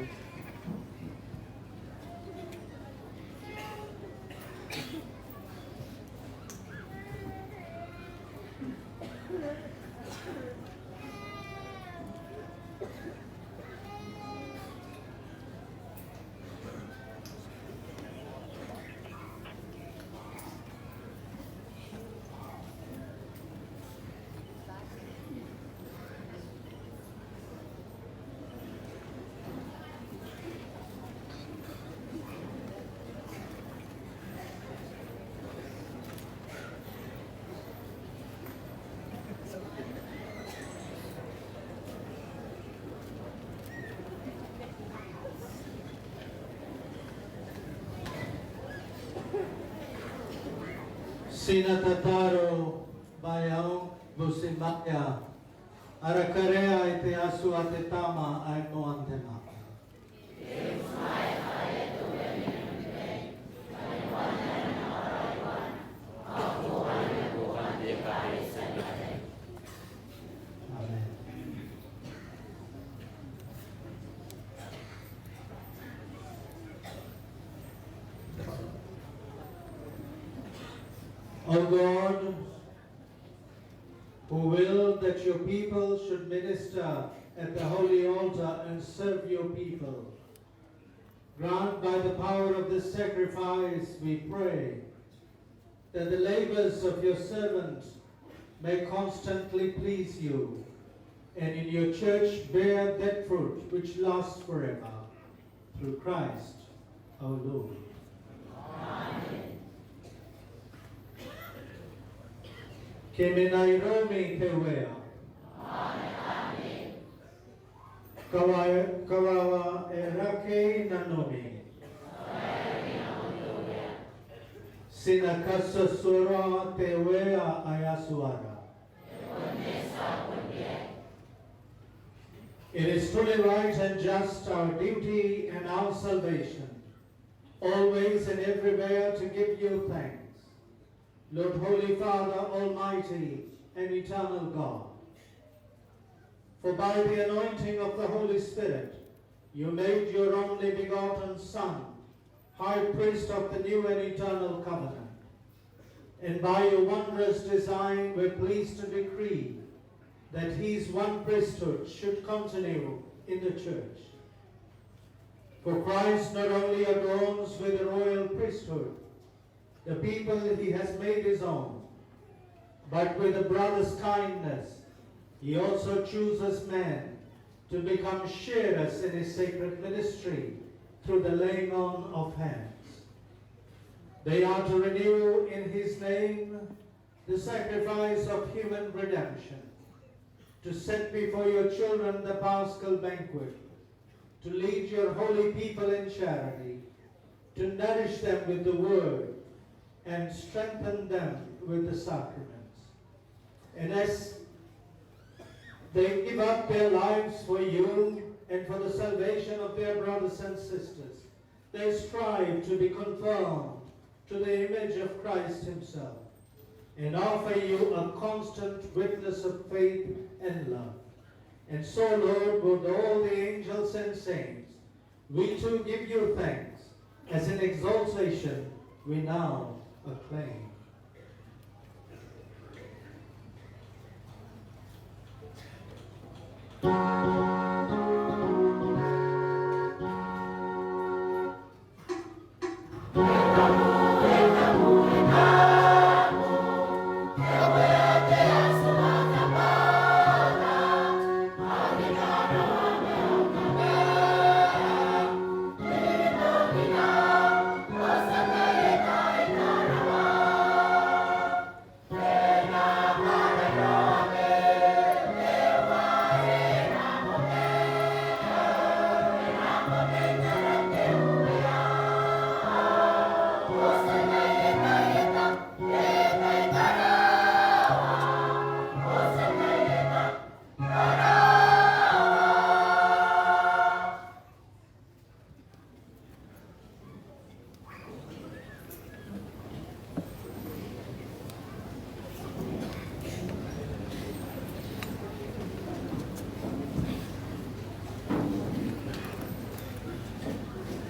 Sinatataro bayang busimaya. Arakarea ite asu ate tama ay mo antena. O God, who willed that your people should minister at the holy altar and serve your people, grant by the power of this sacrifice, we pray, that the labors of your servant may constantly please you, and in your church bear that fruit which lasts forever, through Christ our Lord. Kemenairomi tewea. Kawawa erake nanomi. Sinakasa sura tewea ayasuara. It is truly right and just, our duty and our salvation, always and everywhere to give you thanks, Lord, Holy Father, Almighty and Eternal God. For by the anointing of the Holy Spirit, you made your only begotten Son, High Priest of the new and eternal covenant. And by your wondrous design, we're pleased to decree that his one priesthood should continue in the church. For Christ not only adorns with the royal priesthood the people he has made his own, but with a brother's kindness, he also chooses men to become sharers in his sacred ministry through the laying on of hands. They are to renew in his name the sacrifice of human redemption, to set before your children the Paschal banquet, to lead your holy people in charity, to nourish them with the word, and strengthen them with the sacraments. And as they give up their lives for you and for the salvation of their brothers and sisters, they strive to be conformed to the image of Christ himself, and offer you a constant witness of faith and love. And so, Lord, with all the angels and saints, we too give you thanks, as in exaltation we now acclaim.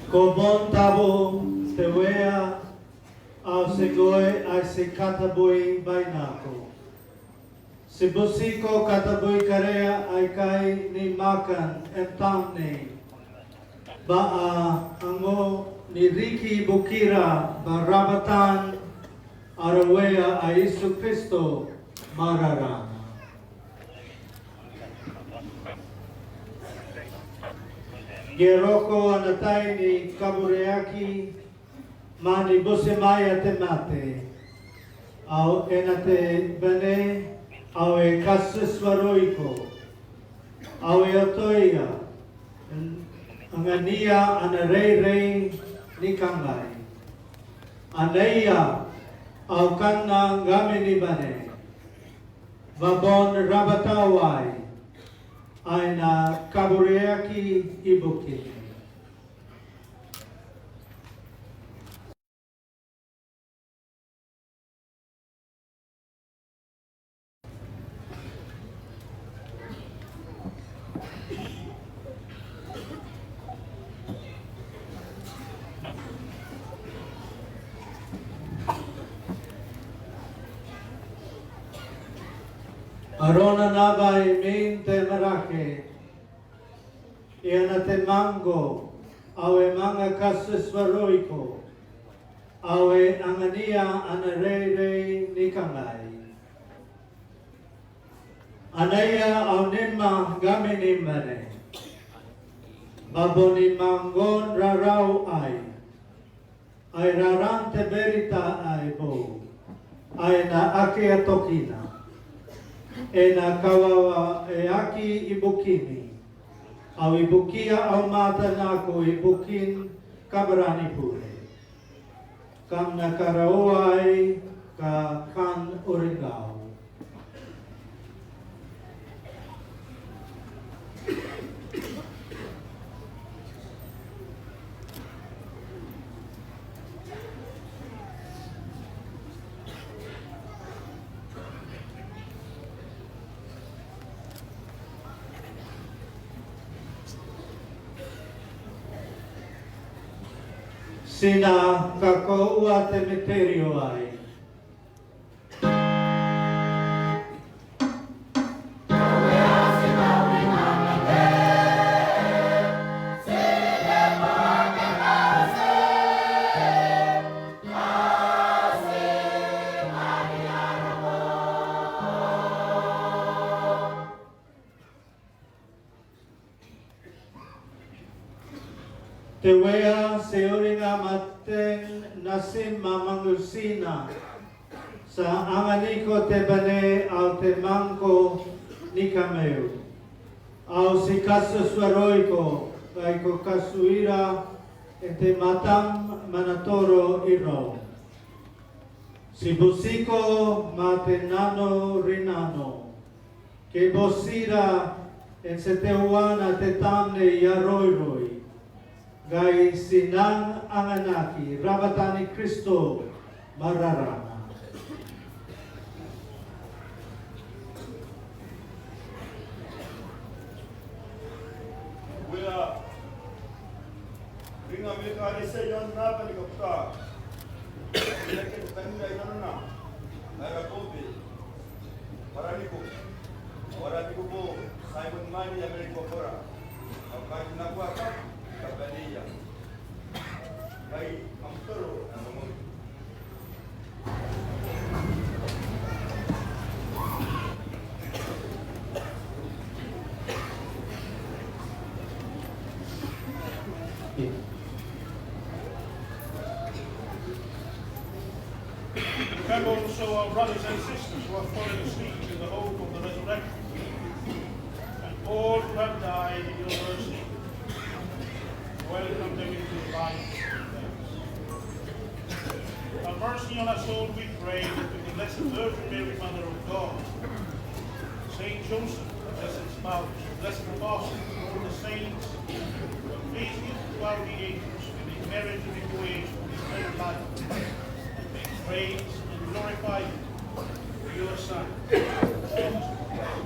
Kobon tabo tewea au segoe ai se katabui bainako. Se busiko katabui karea ai kai ni makan entamne. Ba ango ni riki bukira barabatan arawea a Isu Kristo mararana. Geroko anatai ni kabureaki mani busemaya temate au enate bene au e kasuswaroiko au e otoia angania anarei ni kangai aneia au kana ngamini bane vabon rabatawai aina kabureaki ibukini. Arona nabay min te Marakei. Iana te mango. Awe mga kasuswaroiko. Awe angania anarere ni kangai. Anaya au nima gamini mane. Baboni mangon rarau ai. Ai rarante berita ai bo. Ai na ake atokina. E na kawawa e aki ibukini. Au ibukia au mata nako ibukin kabarani pure. Kam na karaoai ka kan urigao. Sina kakoua te meterio ai. Te wea se oringa maten nasim mamangusina sa anganiko te bane au te manko ni kameu. Au si kaso swaroiko kai ko kasuira e te matam manatoro iro. Si busiko ma te nano rinano. Ke bosira e se te uana te tamne iaroiroi. Gai sinang anganaki, rabatani Kristo mararana.
Kuya, ringa mikari sa yon na palikopta. Ilakin kanina ino na. Nara kopi. Warani ko po. Simon Mani Ameriko Kora. Ang kahit nakuha ka, kabaliya. Kay ang turo ang mga
Remember also our brothers and sisters who have fallen asleep in the hope of the resurrection, and all who have died in your mercy. Welcome them into the light. Have mercy on us all, we pray, that with the Blessed Virgin Mary, Mother of God, Saint Joseph, the Blessed Spouse, Blessed Apostle, all the saints, will please you throughout the ages, and in marriage and in age of this very life, and may praise and glorify you through your Son, Jesus Christ.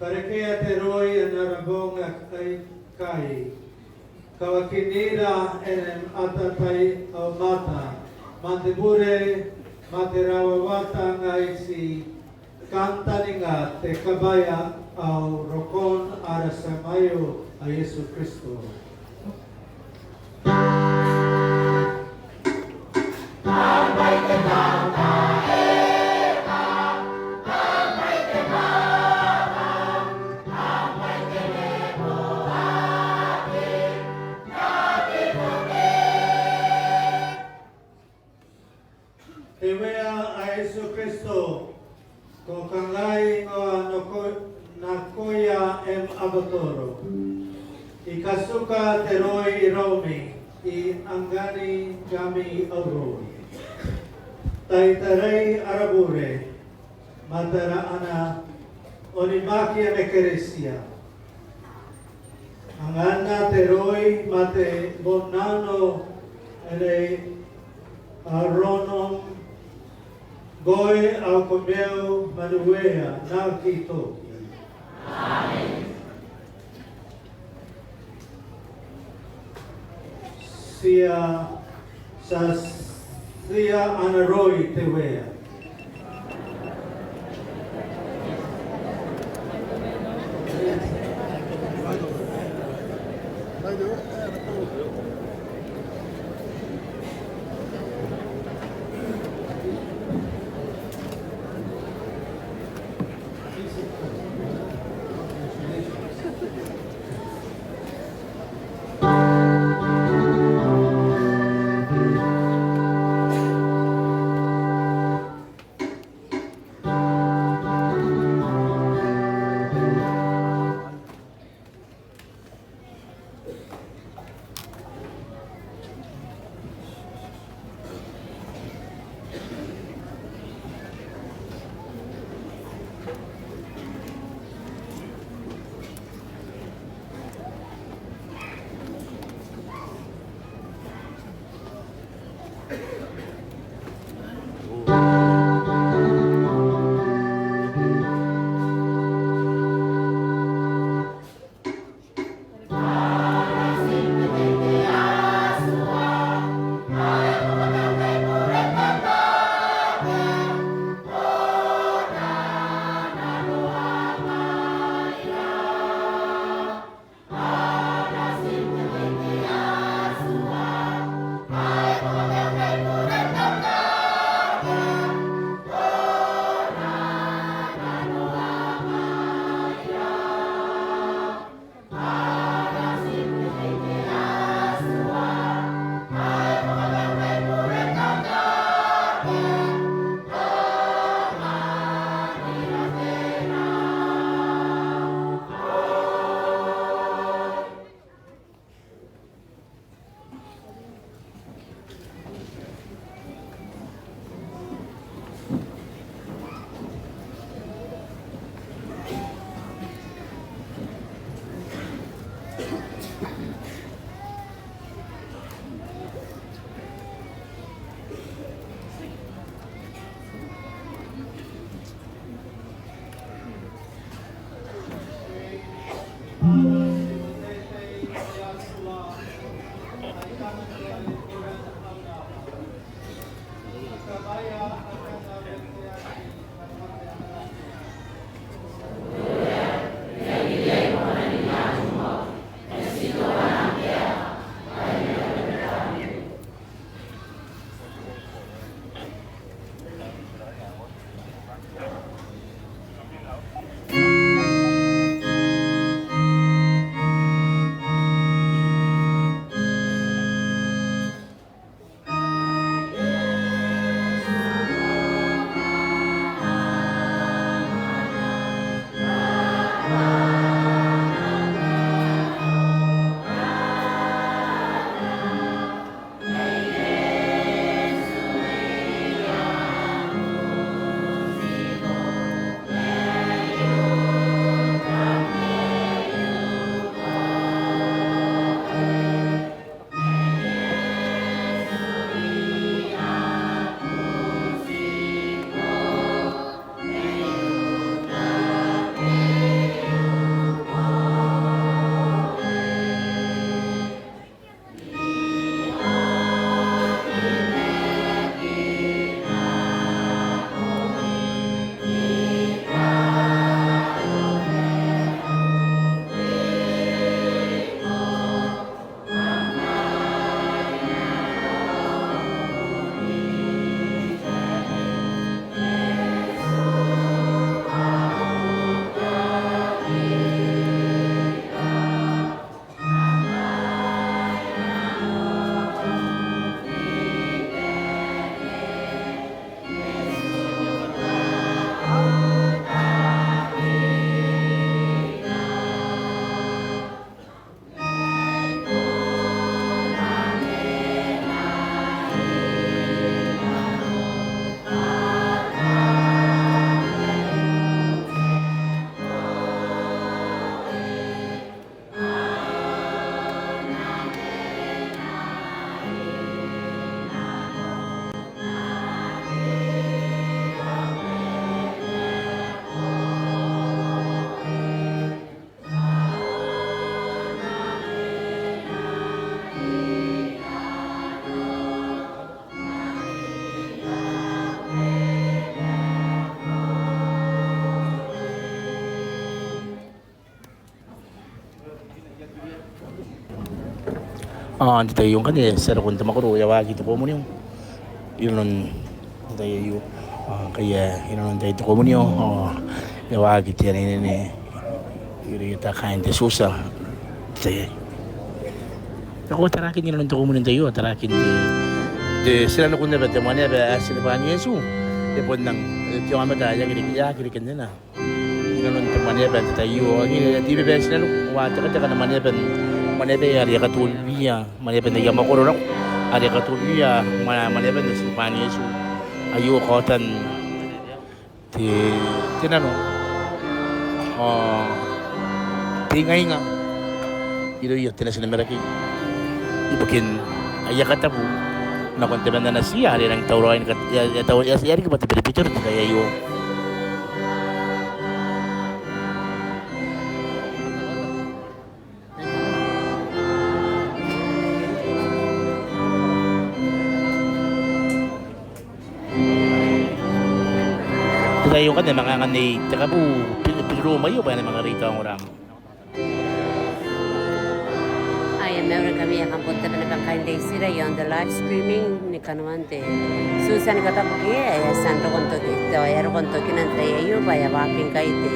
Parekea te roi e narabonga kai. Kawakinira enem atatai au mata. Mantebure materawawata ngai si kantaninga te kabaya au rokon arasamayo a Yesu Kristo. Ewea a Yesu Kristo, ko kangai o nakoya em abatoro. Ikasuka te roi Romi, I angani kami auroi. Taitarei arabure, matara ana onimakia mekeresia. Angana te roi mate bonano ele aronom Goe au komeo manuea na kito. Amen. Sia anaroi te wea.
Ante tayo yung kanya, sara kung tamakuro, yawagi to ko mo niyo. Yun nun, tayo yung, kaya yun nun tayo to ko mo niyo. Yawagi tayo ini, yun yung takain tayo susa. Tayo. Ako tarakin yun nun to ko mo niyo, tarakin de sila no kunna bete mane ba sila ba ni Yesu. De pon nang yung amata ya kiri kan na. Yun nun to mane ba tayo, ni di be sila no wa ta ka na mane ben mane be ari ka tulbiya mane ben ya makuro ro ari ka tulbiya mane ben sa pani Yesu ayo ko tan tinano tingay nga ilo yo tinas na Marakei ibukin aya katabu na konteban na siya ari nang tawroin kat ya taw ya ari ka pati picture kaya yo tayo kan mga kanay takabu pilruma yo ba mga rito ang orang.
Meron kami akan punta na bangkain day sira yon the live streaming ni kanwante susan kata puki ya santo konto ito ya konto kinante ayo baya walking kay te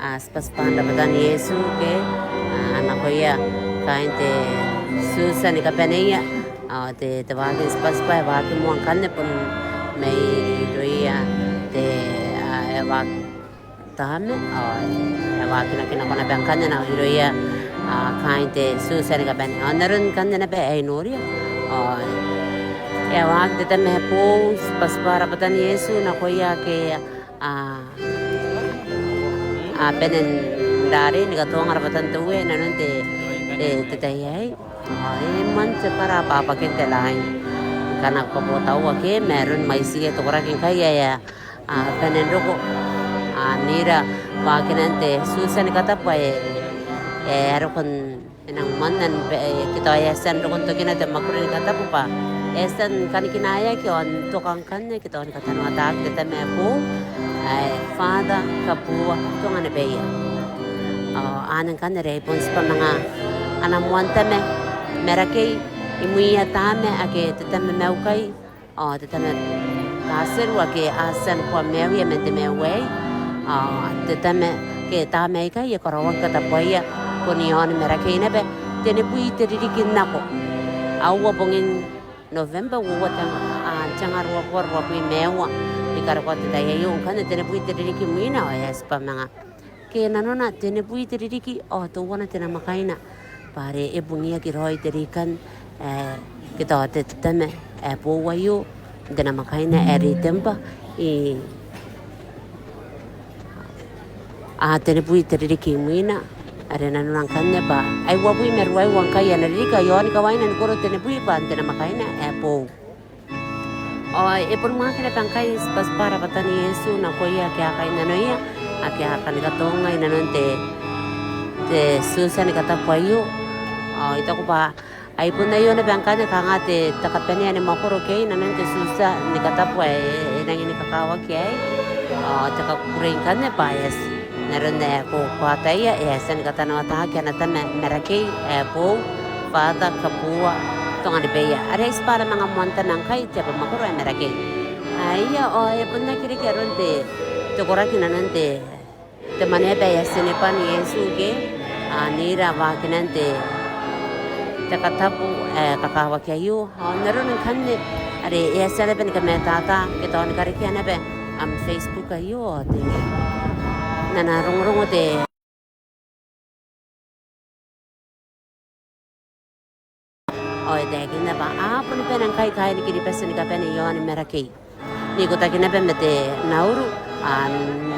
aspas panda badan Yesu ke anak ko ya kain te susan ka peneya te walking aspas pa walking mo kan ne pun may doya te wak tame walking na kinakona bangkan na hiroya kain te susan ka ben onaron kan na be ay nori ya wag de me po pas para patan Yesu na koya ke benen dare ni ka tuang arapatan tuwe nanon te tayay man se para papa ke te lain kana ko tawa ke meron may sige to karakin kaya ya benen roko nira wakinante susan ka tapay erokon nang manan kita yasan rokon to kinata makurin kata pa esan kan kinaya ki on to kan kita on kata mata kita mepo Father Kabua Tonganibeia anan kan respons pa mga anamuan tame Marakei imuya tame ake tetame meukai tetame kasir wake asan kwa mewi mente mewe tetame ke tame kai ya karawan kata poya kunion Marakei nebe tene bui teridikin nako awa bongin November wata changar wapor wapi mewa ikarwa taya yo kan tene bui teridiki muina ya spa mga ke nanona tene bui teridiki to wana tena makaina pare ebungia ki roi terikan kita tetame po wayo dena makaina eri tempa tene bui teridiki muina arena nang kanne ba ai wabui merwai wangkai ya nerika yon kawaina ni koro tene bui ba tena makaina po epon makina tangkai pas para patani Yesu na koya kya kaina noya akya kan katonga ina nonte te susan kata payo ito ko ba ai pun na yon na bangkanya kangate takapene ani makoro kay na nonte susa ni kata pa nang ini kakawa kay takakuring kanne bias naron na ko pataya san kata na ta kya na ta Marakei po Father Kabua Tonganibeia ares para mga monta nang kay tiap makuro Marakei aya pun na kiri keronte tokoraki na nonte te mane be sinipan Yesu ke nira wakinante te katabu kakawa kayu naron kanne are yasale ben kametata kiton kariki na be Facebook kayu te nanarong te daging na ba pun penang kai ni kiri pesen ka pen yon Marakei ni ko takin na be mete nauru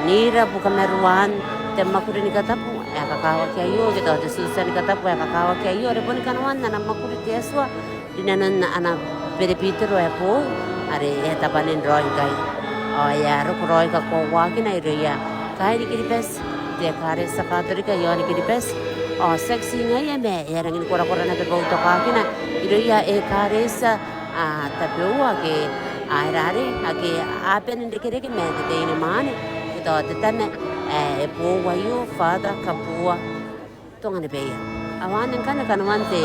nira buka meruan te makuri ni katapu kakawa kayo kita te susan katapu kakawa kayo re pun kanwan na makuri te aswa dinanon na ana berepitero po are tapanin drawing kai ya ro roi ka ko wa kina iria kai ni kiri pes te kare sakatri ka yon kiri pes sexy ngai me erangin kora-kora na be to ka kina iria kare sa tapua ke airare ake apen ndikere ke me te ni mane to tetame po wayo Father Kabua Tonganibeia Awanin kan wante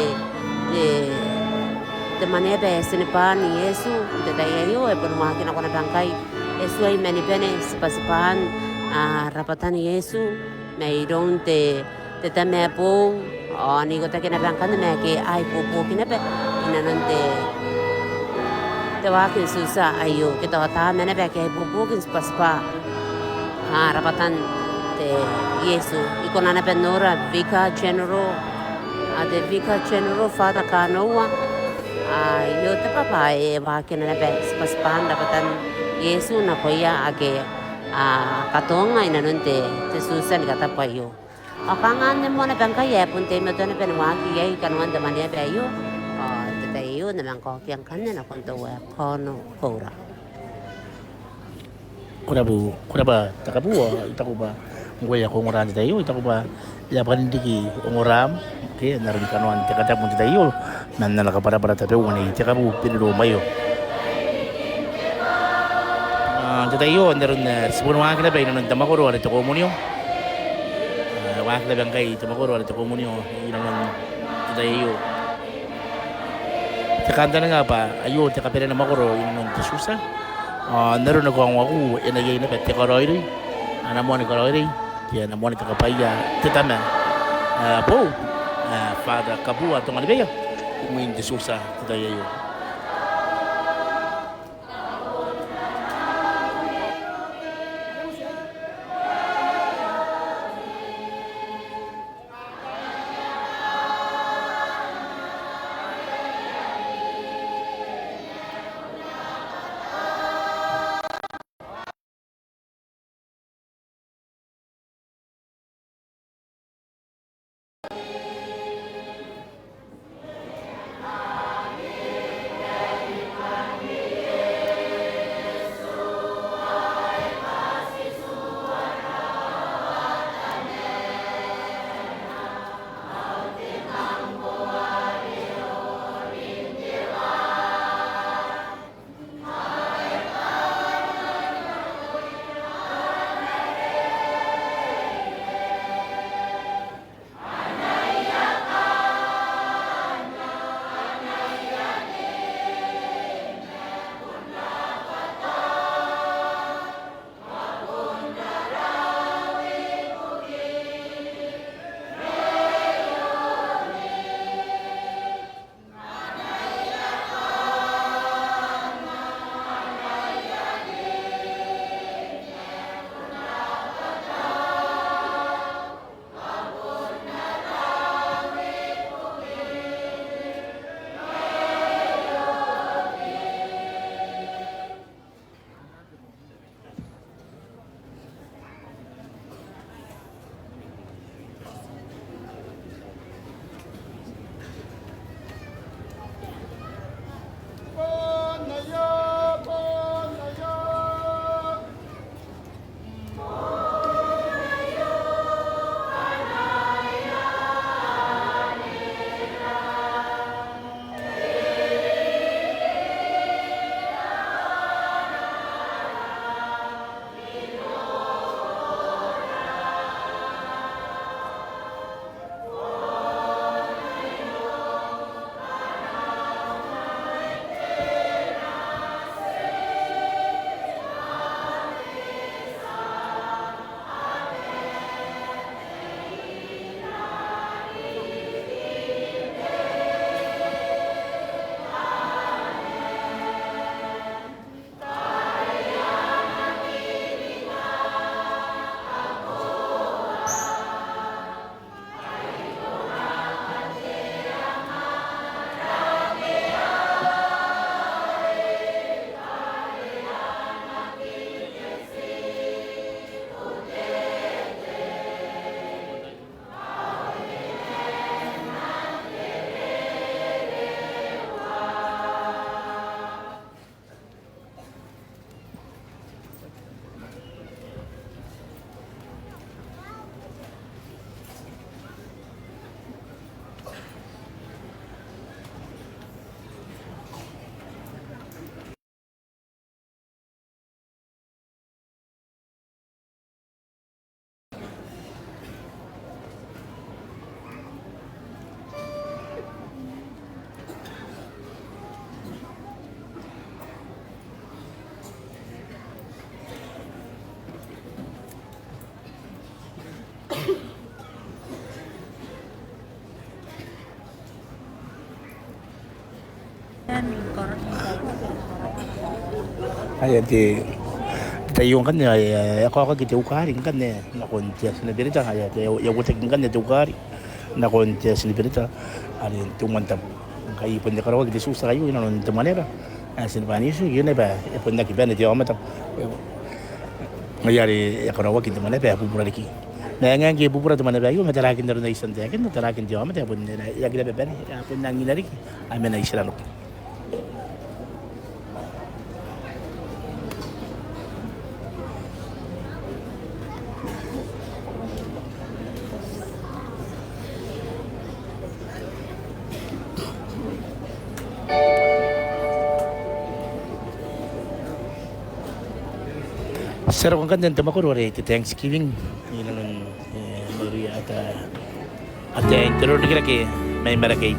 te manebe sinipan Yesu te tayo e por makin ako na bangkay Yesu ay manibene sipasipan rapatan Yesu may don te tamepo ni ko ta kina bangkan me ke ay popo kina pe inanon te wakin susa ayo kita ta manebe ke popo kin sipaspa rapatan te Yesu ikona na penora vika general de vika general fata kanoa yo te papa wakin na pe sipaspan rapatan Yesu na koya age katonga inanon te susa ni kata pa yo akangan mo na bangka ya punte mo to na penwaki ya kanwan da mane pe yo te tayo na mangko kyang kanne na konto wa kono kora
kuna ba takabua itakuba ngoya ko ngoran tayo itakuba ya pandiki ngoram ke narin kanuan te kata pun tayo nan na para tape wani te kabu pinro mayo tayo narin sipun wa kila bay nan tamakoro ari to komunyo wa kila bangkay tamakoro ari to komunyo inanon tayo te kanta na nga pa ayo te kapere na makoro inanon te susa naroon ako ang waku inagay na pete karoiri anamoni karoiri kaya namoni takapaya titama po Father Kabua Tonganibeia umuin de susa tayo Ayan, tayong kan ako kita ukari kan na kontia sinibirita ya ya wutek kan na ukari na kontia sinibirita ari tumantap kai pun karawa kita susah kayu ina non temanera sinibani su yun ba pun na kibana dia amata ngayari ya karawa kita mana ba bubura liki na nga ngi bubura temana ba yu matarakin daru na isan dia kan matarakin dia amata pun ya kita ba pun nang nginari amena isran Sarap ang kandang tamakuro rin ito Thanksgiving. Yun naman, Maria at intero na kaya may Marakei.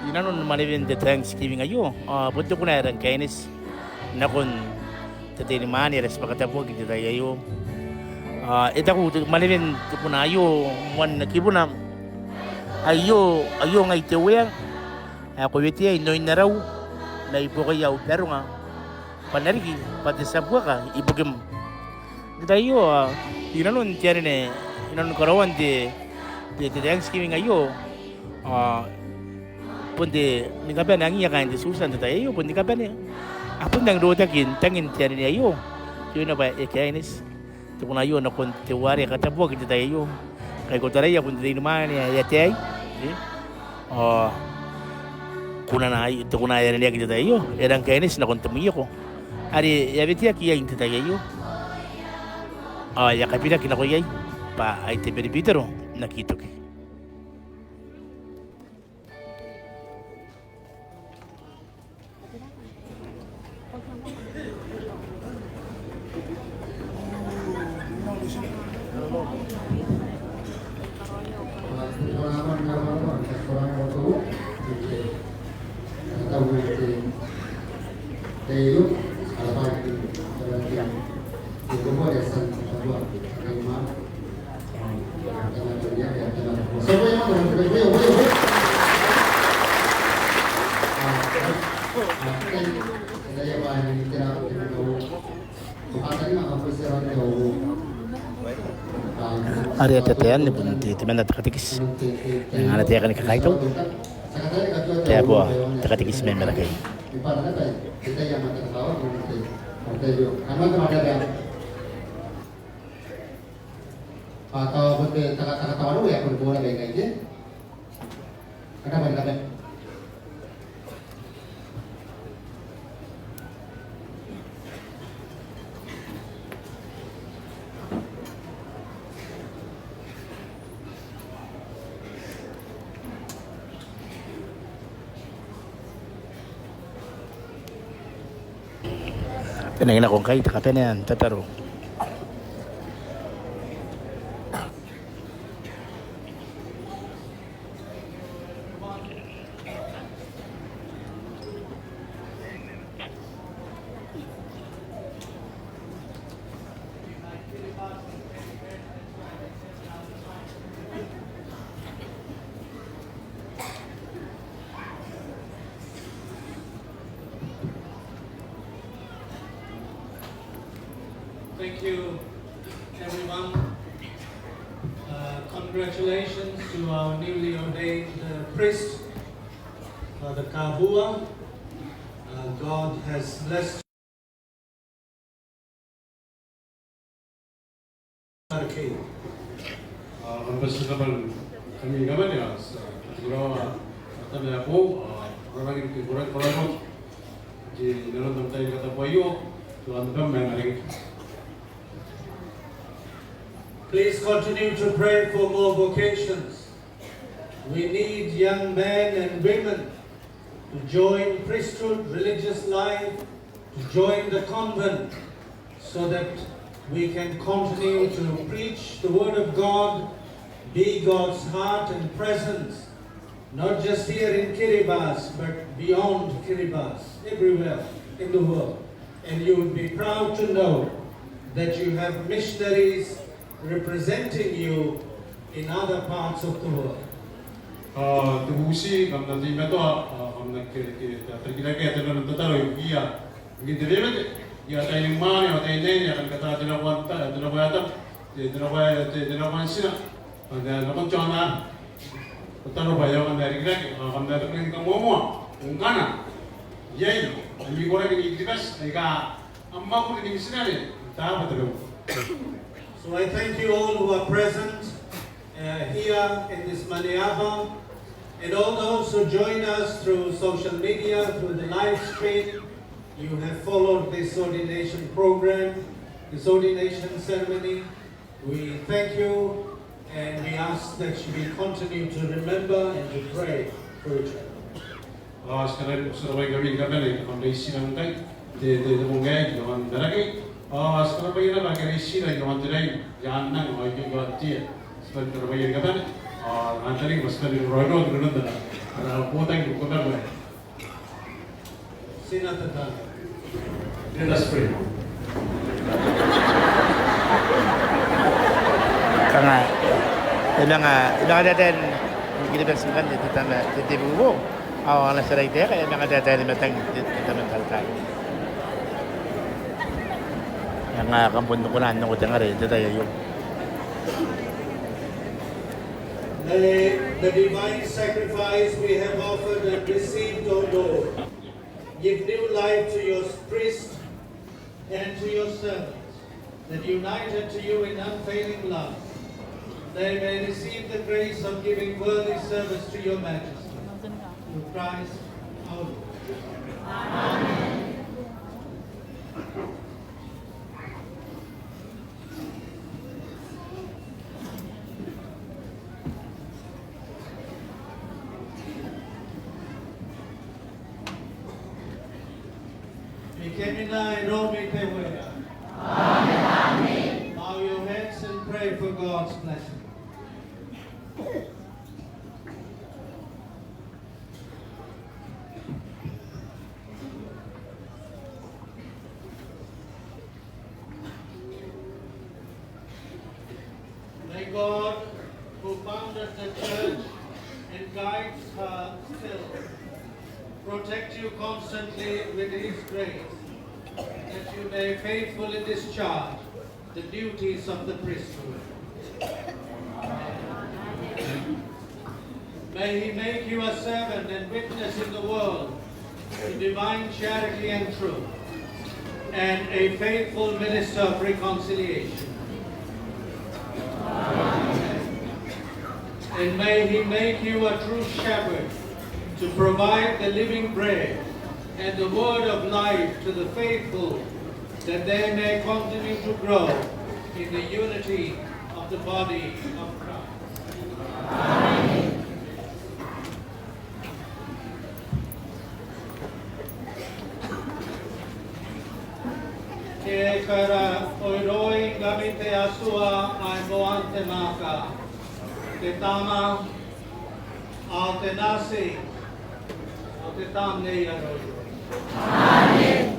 inanon malibin the Thanksgiving ayo. Punto ko na rin kainis. Nakon tatay ni mani res Katabuan kita ayo. Ita ko malibin ko na ayo man nakibuna. Ayo ngay teweng. Ako witi ay noy na raw. Na ipo kayaw pero nga panarigi pati sa buwa ka ibugim. Kita ayo inanon tiyan ne inanon karawan de Thanksgiving ayo. Punde ni kapan ang iya kan susan tayo punde kapan ya apun dang do takin tangin tiari ayo yo na ba ekainis to kuna yo na kon te wari Katabuan kita tayo kay ko taray punde ni man ya tay kuna na ay to kuna ya kita tayo erang kainis na kon tumiyo ko ari ya betia kiya inte tayo ya kapira kina ko yai pa ay te peripitero nakito ke Ari tatayan ni bunti teman takatikis yang ada tiakan kakaito taya buah takatikis main Marakei
atau bunti takatawa ya pun bola baik aja kata.
Pengen akong kay takapenan tataro.
Thank you, everyone. Congratulations to our newly ordained priest, Father Kabua. God has blessed Marakei.
Basta naman kami naman ya siguro kami ako orang ini kurang mo di dalam tayo Katabuan Tuhan kami Marakei.
Please continue to pray for more vocations. We need young men and women to join priesthood, religious life, to join the convent, so that we can continue to preach the word of God, be God's heart and presence, not just here in Kiribati, but beyond Kiribati, everywhere in the world. And you would be proud to know that you have missionaries representing you in other parts of the world.
Tubusi kam nanti meto kam nak terkira kita dalam tataru iya gitu deh ya tayo mana tayo nenya kan kata dinawan sina ada nakon chana tataru bayo kan dari kira kam dari kira kamu mau ungkana yai kami korang ini ikhlas mereka amma pun ini misalnya tahu betul.
So I thank you all who are present here in this Maniaba, and all those who join us through social media, through the live stream. You have followed this ordination program, this ordination ceremony. We thank you, and we ask that you will continue to remember and to pray for each other.
Sekarang surabaya kami kami kami silang tay de mungkin jangan Marakei. Sekarang bagaimana bagi silang jangan terai jangan nang orang yang dia sekarang surabaya kami. Antara ini masih ada rono.
Para putang ko na ba?
Sinatatan.
Let us pray.
Kanga ilang datan gini bersihkan di tama di bubu awal serai dia kayak ilang datan matang di tama kalkai yang kampung tukunan nung dengar itu tayo yung
The divine sacrifice we have offered and received, O Lord, give new life to your priest and to your servants, that united to you in unfailing love, they may receive the grace of giving worthy service to your majesty. Through Christ our Lord. Amen. Amen. Bow your heads and pray for God's blessing. May God, who founded the church and guides her still, protect you constantly with His grace, that you may faithfully discharge the duties of the priesthood. May He make you a servant and witness in the world to divine charity and truth, and a faithful minister of reconciliation. And may He make you a true shepherd to provide the living bread and the word of life to the faithful, that they may continue to grow in the unity of the body of Christ. Amen. Ke kara oiroi gamite asua ai moante maka, te tama al te nasi, al te tamne aroi. Amen.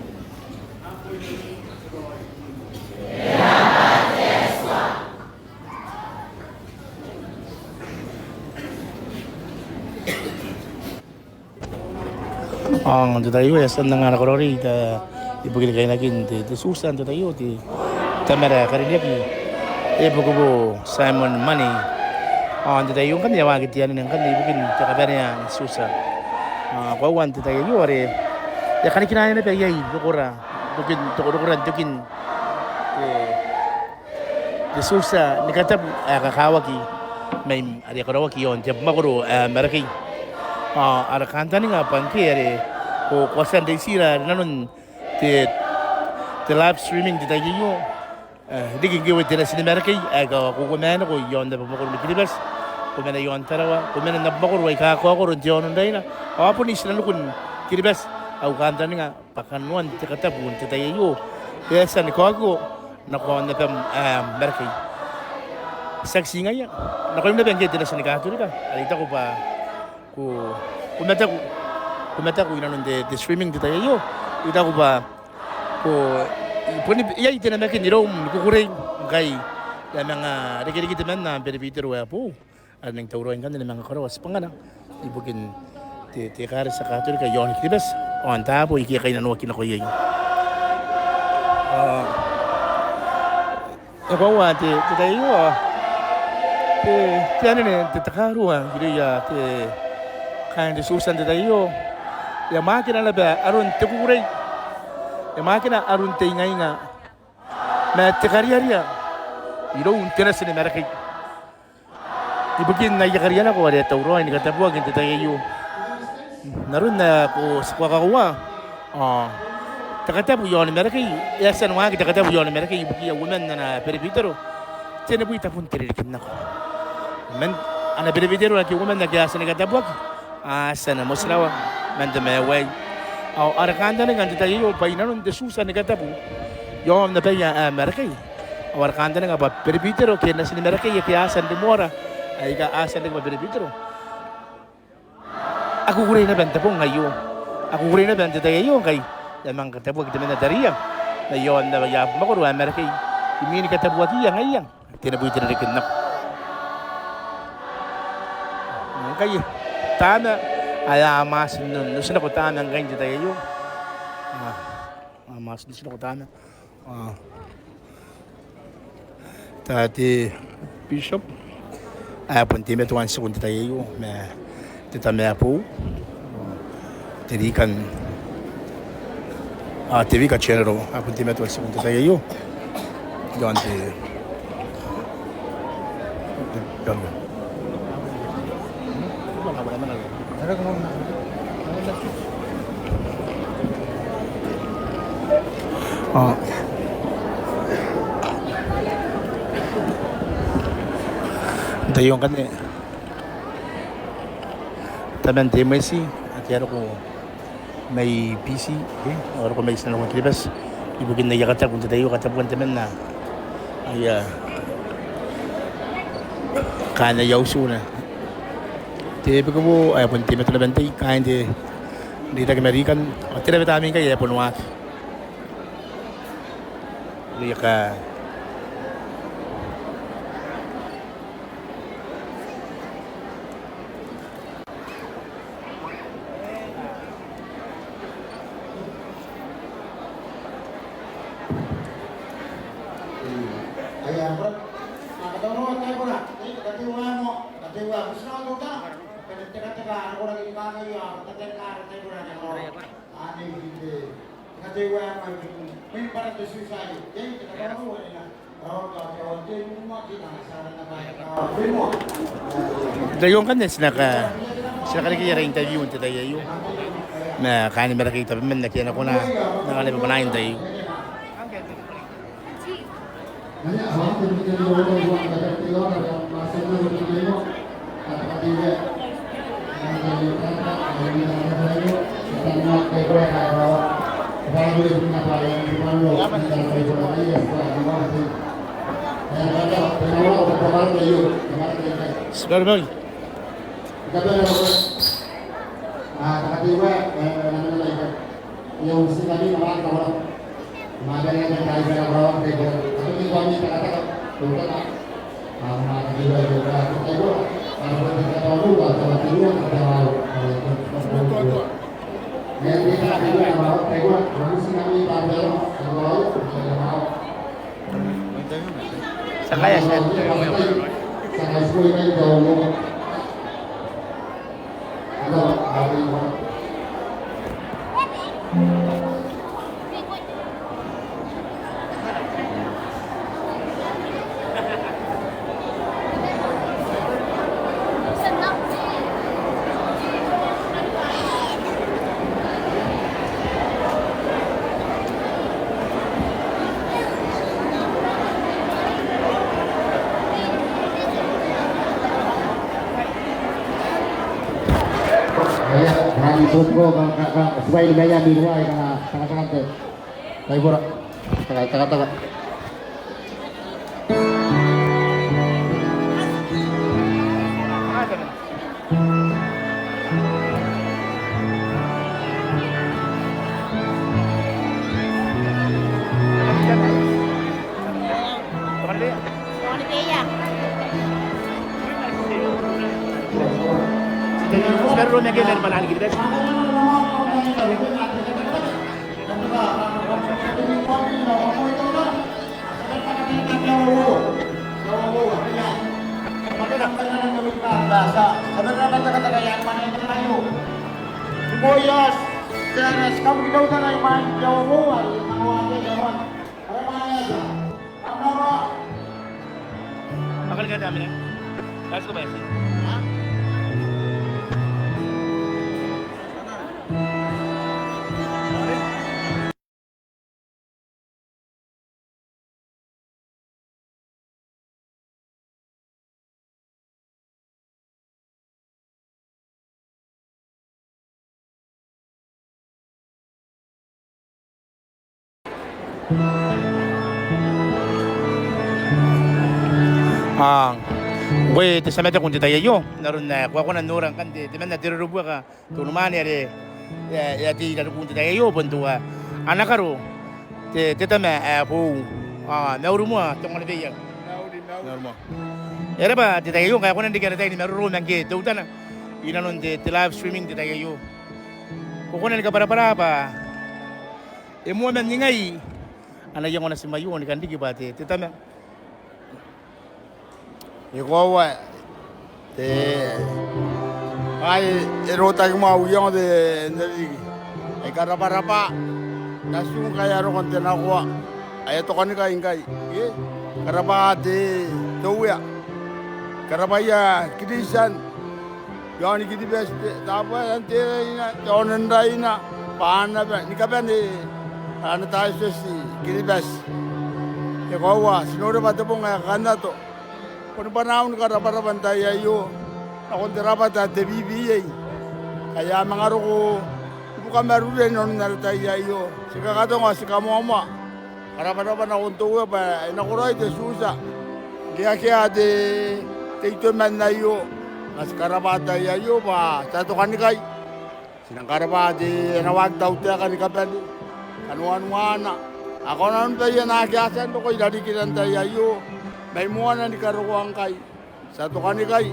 ang tayo sa nanganak ko rin ibigay kayo naging di susan tayo di kamera karinya ki ibugo Simon Money ang tayo kan ya wagit yan ng kan ibigin kamera susan kawan tayo yo are ya kan kinain na payay dukura dukin di susa ni katab kakawaki may ari karawaki yon jab maguro Marakei ara kantani nga pangke are ko kwasan de sira nanon the live streaming de tayo yo digin gewe de sini Marakei aga ko mena ko yon da maguro libas ko mena yon tarawa ko mena nabaguro wai ka ko ron jon ndaina apo ni sila kun kiribas au kantani nga pakanuan te Katabuan te tayo yo yesa ni ko ako na ko na pem Marakei saksi nga ya na ko na bengke de sini ka turika alita ko pa kumeta ko inanon de streaming de tayo yo ita ko ba ko poni ya ite na makin iro ko kurey kai ya mga dikit teman na berbiter wa po aning tawroin kan de mga karawas pangana ibukin te kare sa katolika yon kibes on tapo iki kay nanu kinako yeng ko wa te tayo te ano ne te takaruwa giriya te kain de susan de tayo ya makina la ba arun te kurey ya makina arun te ngai nga na te kariaria iro un tenas ni Marakei ibugin na yakariana ko ada tawroin ni Katabuan te tayo narun na ko sa kwakawa takatabu yon Marakei ya san wa takatabu yon Marakei ibugi ya woman na peribitero tene buita pun terikin nako men ana peribitero la ki woman na gasa ni Katabuan sana musrawa mandame way au arkanda ni ganti tayo painan de susa ni Katabu yom na paya Marakei au arkanda nga ba peribitero kena sini Marakei ya kiasan de mora ay ka asan de peribitero Aku kurin na benta po ngayon. Aku kurin na benta tayo yung kay Yamang Katabuan kita na dariya. Ngayon na yab makuro Marakei. Imini Katabuan iya ngayon. Tinabuhi tinarikin na. Kay tana alamas nun. Nusin ako tana ang ganyan tayo yung. Mas nusin ako tana. Tati Bishop. Pun timet wan sekund tayo yung. Tita mea po. Riikan. TV ka channel. Pun timet wan sekund tayo yung. Doon ti. Doon. Dayon kan taman di may si at yaro ko may PC or ko may isang kong tribas ibugin na yakata kung tayo katabuan taman na ay kana yausu na tipe ko po ay pun tipe to labantay kain di dito kay Riikan at tira vitamin kay po nuwat liya
Ayan, bro. Nakatawa tayo po na. Katiwa mo. Katiwa. Gusto na ako ka. Teka-teka. Ano ko naging kakayo. Teka-teka. Tayo po na. Ani, hindi. Katiwa mo. May para to suicide. Yan, teka-teka mo. Rawag ka. Kawag din mo makita. Sana na kaya mo.
Dayon kan sila kaya interview nito tayo yung na kanin Marakei tapi man nakiyan ako na nakalipa pa na tayo.
Nanya, awak terbitin dulu buat kadar kilo ada masuk dulu kilo kata dia yang dari kata dari mana kita nak kira kalau kalau dia punya apa yang di mana kita kira dia apa masih yang ada penawar berkabar dia kemarin
Sebentar bang.
kita berapa kata dia namanya lagi yang mesti kami malah kawan Maganda ng tayo na bawang tayo. Ako yung kami katatak. Tulad na. Ang mga katiwa yung katatak tayo. Para ba yung katawa sa katiwa ang katawa. Ngayon din ang katiwa ang bawang tayo. Mamusin kami ipapero. Ang bawang.
Sa kaya siya.
Sa kaya school kayo daw mo. Ano? Ako yung mga. Ikut ko supaya ligaya di luar karena sangat-sangat tayo pura taga
Tonganibeia.
Pero rumah kita dari mana gitu?
Boyas, Teres, kamu kita udah naik main Jawa Bawa, yang mau aja Jawa. Ada mana aja? Apa?
Bakal ka dami na. Guys ko ba yun? Gue te samete kun te tayo naron na kwa kuna nurang kan te men na tirubu ka tunumani ade ya ti da kun te tayo pontua anakaro te tama po naurumu Tonganibeia naurumu era ba te tayo ka kuna ndikara tayo ni maruru mangi tutana inanon te live streaming te tayo ko kuna ni ka para ba emo men ningai ana yang ona simayu ni kan diki ba te tama
ikaw te ay erota mo yung de naligi ay karapa nasung kaya ro konte na ko ay to kanika ingay ye karapa de tuya karapa ya kidisan yon kidi best tapa ante ina yon ndaina paana ba nikabane ana tayo si kidi best ikaw sinore batong kana to kung panahon ka rapat tayo ayo, ako rapat at BBA. Kaya mga ko, ibu kami rin noon na tayo ayo. Sika ka nga, sika mo ama. Karapan akong tuwa pa, inakuray de susa. Kaya de, tito man na iyo. Mas karapat tayo ayo pa, tato kanikay. Sinang karapat de, nawag daw tayo kanikapan. Kanuan-wana. Ako naman tayo nakiasan ko, ilalikiran tayo ayo. May muana ni karuang kay satu kanikay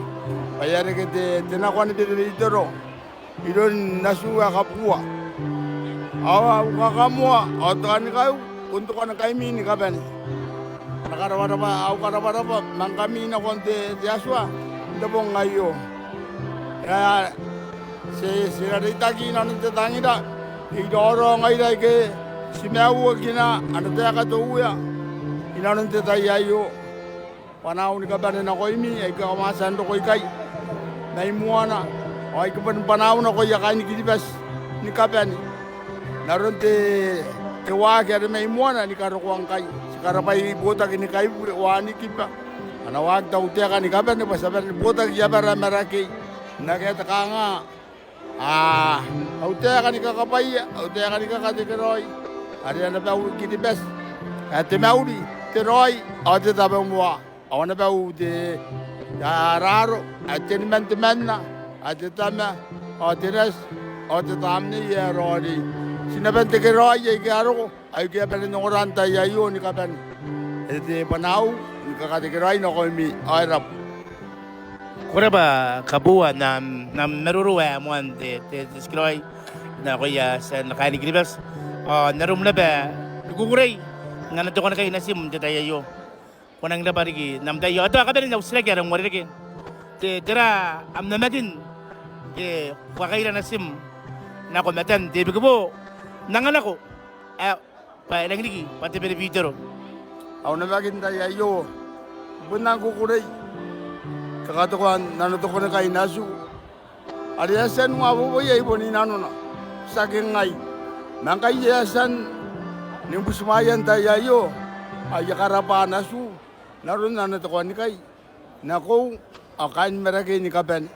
bayar ke tenakuan di litero idon nasua Kabua awa kakamua auto kanikay untuk anak kami ni kaban nakarawa au karawa mang kami na konte tiaswa dabong ngayo ya si raditagi na nte tangida idoro ngai ke simewu kina anata ka tuya inanon te tayo panahon ni kaban na ko imi ay kamasan do ko kay naimuana ay kaban panahon ako ya kay ni kidibas ni kaban naron te wa kaya may muana ni karo ko ang kay sikarapay bota kini kay wani kipa anawag daw te ka ni kaban ba sabar bota ya para Marakei nakita ka nga auto ka ni kakapay auto ka ni kakatikeroy ari na ba kidibas at maudi teroy ate tabe mo awan ba de raro atin man ate tama atiras ate tamni ya rodi sinabante ke roy ay garo ay kaya pala ng oranta yayo ni kapan ete panaw ni kakate ke roy no ko mi ay rap
kore ba Kabua na meruruwa mo ante te skroy na ko ya sa nakaligribas narum na ba guguray nga nato ko na kayo nasim te tayo kunang na barigi namdayo ato ka din usla kaya mo rin te tira am namadin ke wakay na nasim na ko matan te bigo nangan ako pa ilang ligi pati video
aw na bagin tayo bunang kukuray kakatukuan nanuto ko na kay nasu ariasan mo abo boy ibon inano na saking ngay nangkay yasan ning busmayan tayo ay karapa nasu naroon na natukuan ni kay nako akan Marakei ni kaban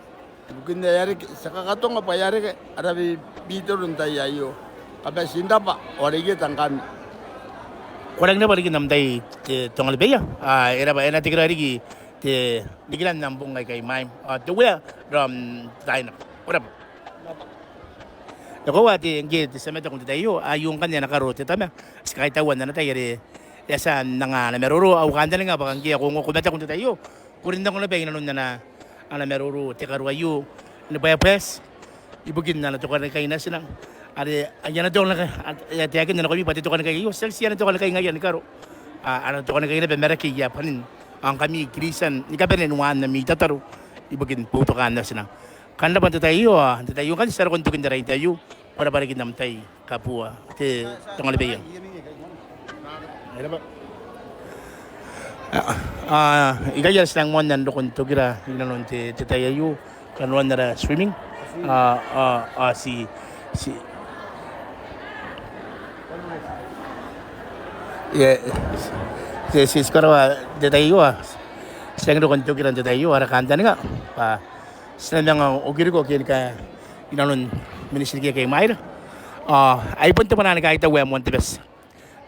bukin na yari sa kakatong apayari kay arabi bito ron tayo kaban sinda pa origi tangkan
kurang na barigi namday Tonganibeia era ba ena tigra rigi te digilan nambong kay maim to where ram tayo ora Ako ati ngid sa meta kung tayo ayung kanya nakarote tama sa Katabuan na tayo yasa nga na meruro au kanda nga baka ngiya kung kumeta kung tayo kurin na ko na ba inanon na ana meruro te karwayo ni ba pes ibugin na to kan kay na silang ari ayan na to lang at yakin na kami pati to kan kay yo selsi na to kan kay ngayon karo ana to kan kay na Marakei ya panin ang kami krisan ni kaben wan na mi tataro ibugin puto kan na silang kanda ba tayo kan sa kon tukin daray tayo para barigin namtay Kabua te Tonganibeia Ano ba? Igayas lang mo nando kung tugira inanon te tayo kanuan na swimming si si skarawa te tayo silang kung tugira te tayo ara kanta nga pa silang nga ugiri ko kin ka inanon ministry kay Mayra ay punta pa na kahit away mo tibes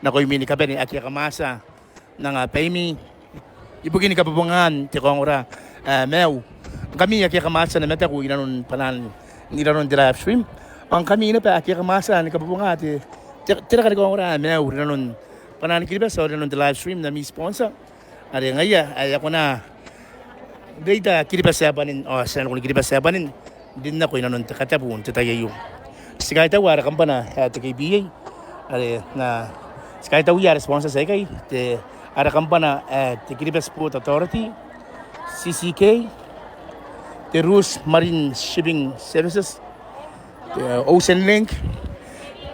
na ko'y mini kaben aki kamasa ng paymi ibugin ni kababangan ti kong ora Meu. Kami aqui kamasa na meta ko inanon panan inanon de live stream. Ang kami na pa aqui kamasa ni kabunga te. Tira ka ko ora meu inanon panan kiriba so inanon de live stream na mi sponsor. Are ngaya ay ako na data kiriba sa banin o sa ko kiriba sa banin din na ko inanon te Katabuan te tayo. Sigay ta wara kampana te kay BA. Are na sigay ta wara sponsor sa kay te ara kampana te kiriba Sport Authority CCK, the Rus Marine Shipping Services, the Ocean Link,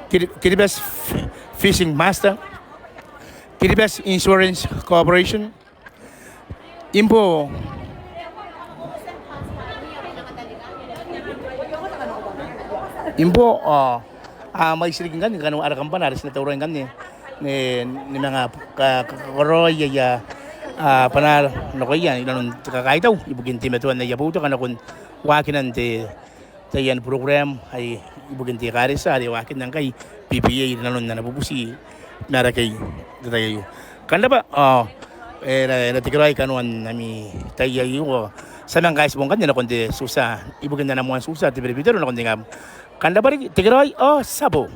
Kiribati Fishing Master, Kiribati Insurance Corporation, Impo, may siligin kan kanong arakam pa naris na tawran kan ni mga kakoroy ya panar no kaya ilan kakay daw ibugin timetuan na yabuto kana kun wakinan te tayan program ay ibugin ti karisa di wakin nang kay PPA nanon na nabubusi Marakei tayo kanda ba na tigray kanuan nami tayo sa mga guys mong kanina kundi susa ibugin na namuan susa ti bibidero na kundi ngam kanda ba tigray sabo